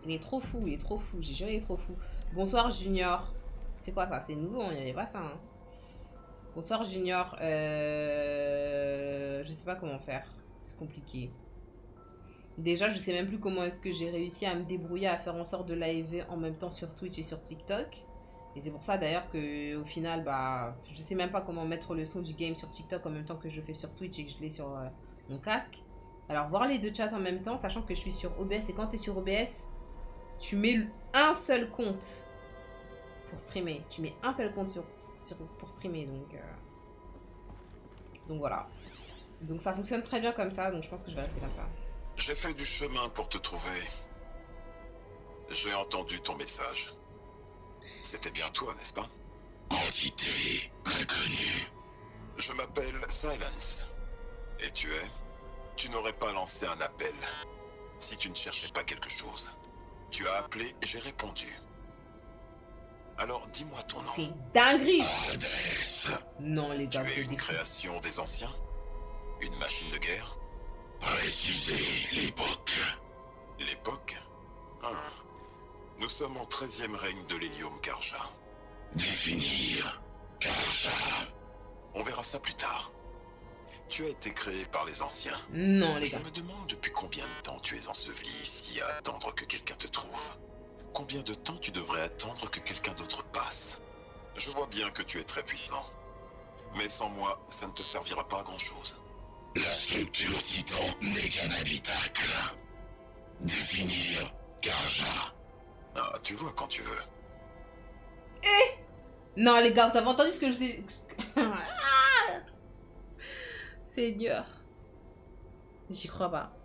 Il est trop fou, il est trop fou. J'ai juré, il est trop fou. Bonsoir, Junior. C'est quoi, ça? C'est nouveau, il n'y avait pas ça, hein. Bonsoir, Junior. Je sais pas comment faire. C'est compliqué. Déjà, je sais même plus comment est-ce que j'ai réussi à me débrouiller à faire en sorte de live en même temps sur Twitch et sur TikTok. Et c'est pour ça d'ailleurs que au final, bah, je sais même pas comment mettre le son du game sur TikTok en même temps que je fais sur Twitch et que je l'ai sur mon casque. Alors, voir les deux chats en même temps, sachant que je suis sur OBS. Et quand tu es sur OBS, tu mets un seul compte pour streamer. Tu mets un seul compte pour streamer. Donc voilà. Donc ça fonctionne très bien comme ça. Donc je pense que je vais rester comme ça. J'ai fait du chemin pour te trouver. J'ai entendu ton message. C'était bien toi, n'est-ce pas? Entité inconnue. Je m'appelle Silence. Et tu es? Tu n'aurais pas lancé un appel si tu ne cherchais pas quelque chose. Tu as appelé et j'ai répondu. Alors dis-moi ton nom. C'est dinguerie. Hades. Non les Tu gars, es c'est une des... création des anciens? Une machine de guerre? Préciser l'époque. L'époque? Nous sommes au 13e règne de l'hélium Karja. Définir. Karja. On verra ça plus tard. Tu as été créé par les anciens. Non les Je gars. me demande depuis combien de temps tu es enseveli ici à attendre que quelqu'un te trouve. Combien de temps tu devrais attendre que quelqu'un d'autre passe? Je vois bien que tu es très puissant. Mais sans moi, ça ne te servira pas à grand-chose. La structure Titan n'est qu'un habitacle. Définir. Karja. Ah, tu vois quand tu veux. Non les gars, vous avez entendu ce que je sais... Ah Seigneur. J'y crois pas.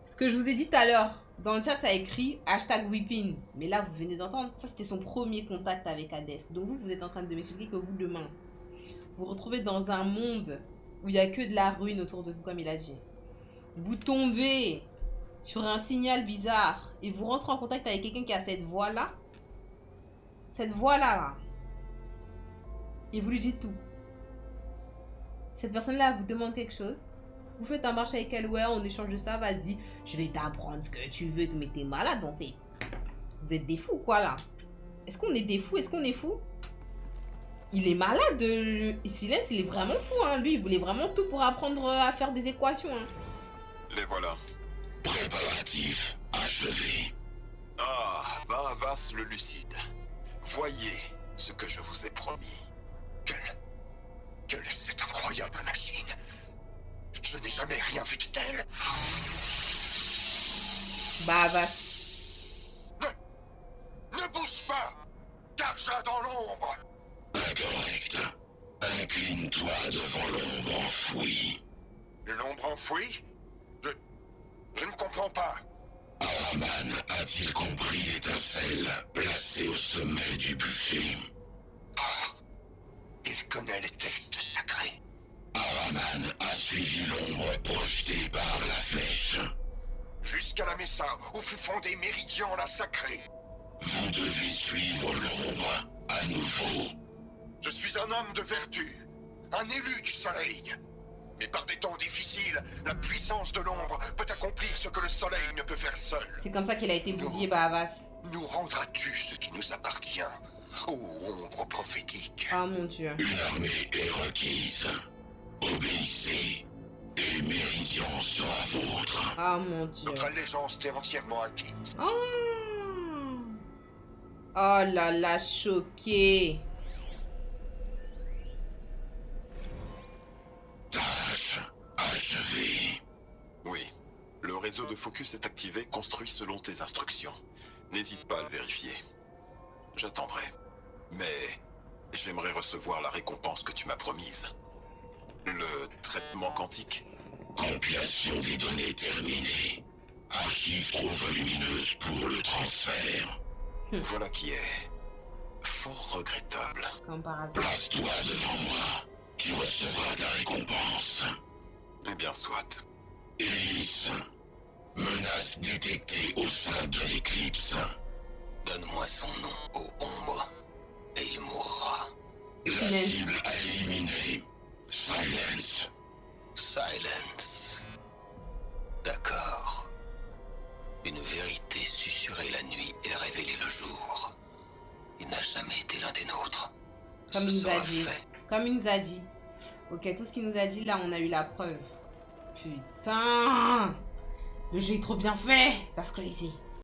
Ce que je vous ai dit tout à l'heure, dans le chat ça a écrit #weeping. Mais là vous venez d'entendre, ça c'était son premier contact avec Hades. Donc vous êtes en train de m'expliquer que vous demain, vous vous retrouvez dans un monde où il n'y a que de la ruine autour de vous comme il a dit. Vous tombez sur un signal bizarre et vous rentrez en contact avec quelqu'un qui a cette voix-là. Cette voix-là, là. Et vous lui dites tout. Cette personne-là vous demande quelque chose. Vous faites un marché avec elle. Ouais, on échange de ça. Vas-y, je vais t'apprendre ce que tu veux. Mais t'es malade, en fait. Vous êtes des fous, quoi, là. Est-ce qu'on est des fous? Est-ce qu'on est fous? Il est malade. Silence, il est vraiment fou, hein. Lui, il voulait vraiment tout pour apprendre à faire des équations, hein. Les voilà. Préparatif achevé. Ah, Baravas le lucide. Voyez ce que je vous ai promis. Quelle est cette incroyable machine? Je n'ai jamais rien vu de tel. Bah, viendra dans l'ombre. Incorrect. Incline-toi devant l'ombre enfouie. L'ombre enfouie? Je ne comprends pas. Araman a-t-il compris l'étincelle placée au sommet du bûcher? Il connaît les textes sacrés. Araman a suivi l'ombre projetée par la flèche. Jusqu'à la Messa, où fut fondé Méridian la sacrée. Vous devez suivre l'ombre à nouveau. Je suis un homme de vertu, un élu du soleil. Mais par des temps difficiles, la puissance de l'ombre peut accomplir ce que le soleil ne peut faire seul. C'est comme ça qu'il a été bousillé par Havas. Nous rendras-tu ce qui nous appartient, ô ombre prophétique? Ah mon Dieu. Une armée est requise. Obéissez, et Méridian sera vôtre. Ah mon Dieu. Notre allégeance t'est entièrement acquise. Oh, oh là là, choqué. Tâche achevée. Oui. Le réseau de focus est activé, construit selon tes instructions. N'hésite pas à le vérifier. J'attendrai. Mais j'aimerais recevoir la récompense que tu m'as promise. Le traitement quantique. Compilation des données terminée. Archive trop volumineuse pour le transfert. Voilà qui est fort regrettable. Comme par hasard. Place-toi devant moi. Tu recevras ta récompense. Eh bien, soit. Hélice. Menace détectée au sein de l'éclipse. Donne-moi son nom aux ombres, et il mourra. La Silence. cible à éliminer. Silence. Silence. D'accord. Une vérité susurrée la nuit et révélée le jour. Il n'a jamais été l'un des nôtres. Comme Ce il nous a sera dit. fait. Comme il nous a dit. Ok, tout ce qu'il nous a dit, là, on a eu la preuve. Putain. Le jeu est trop bien fait. That's crazy.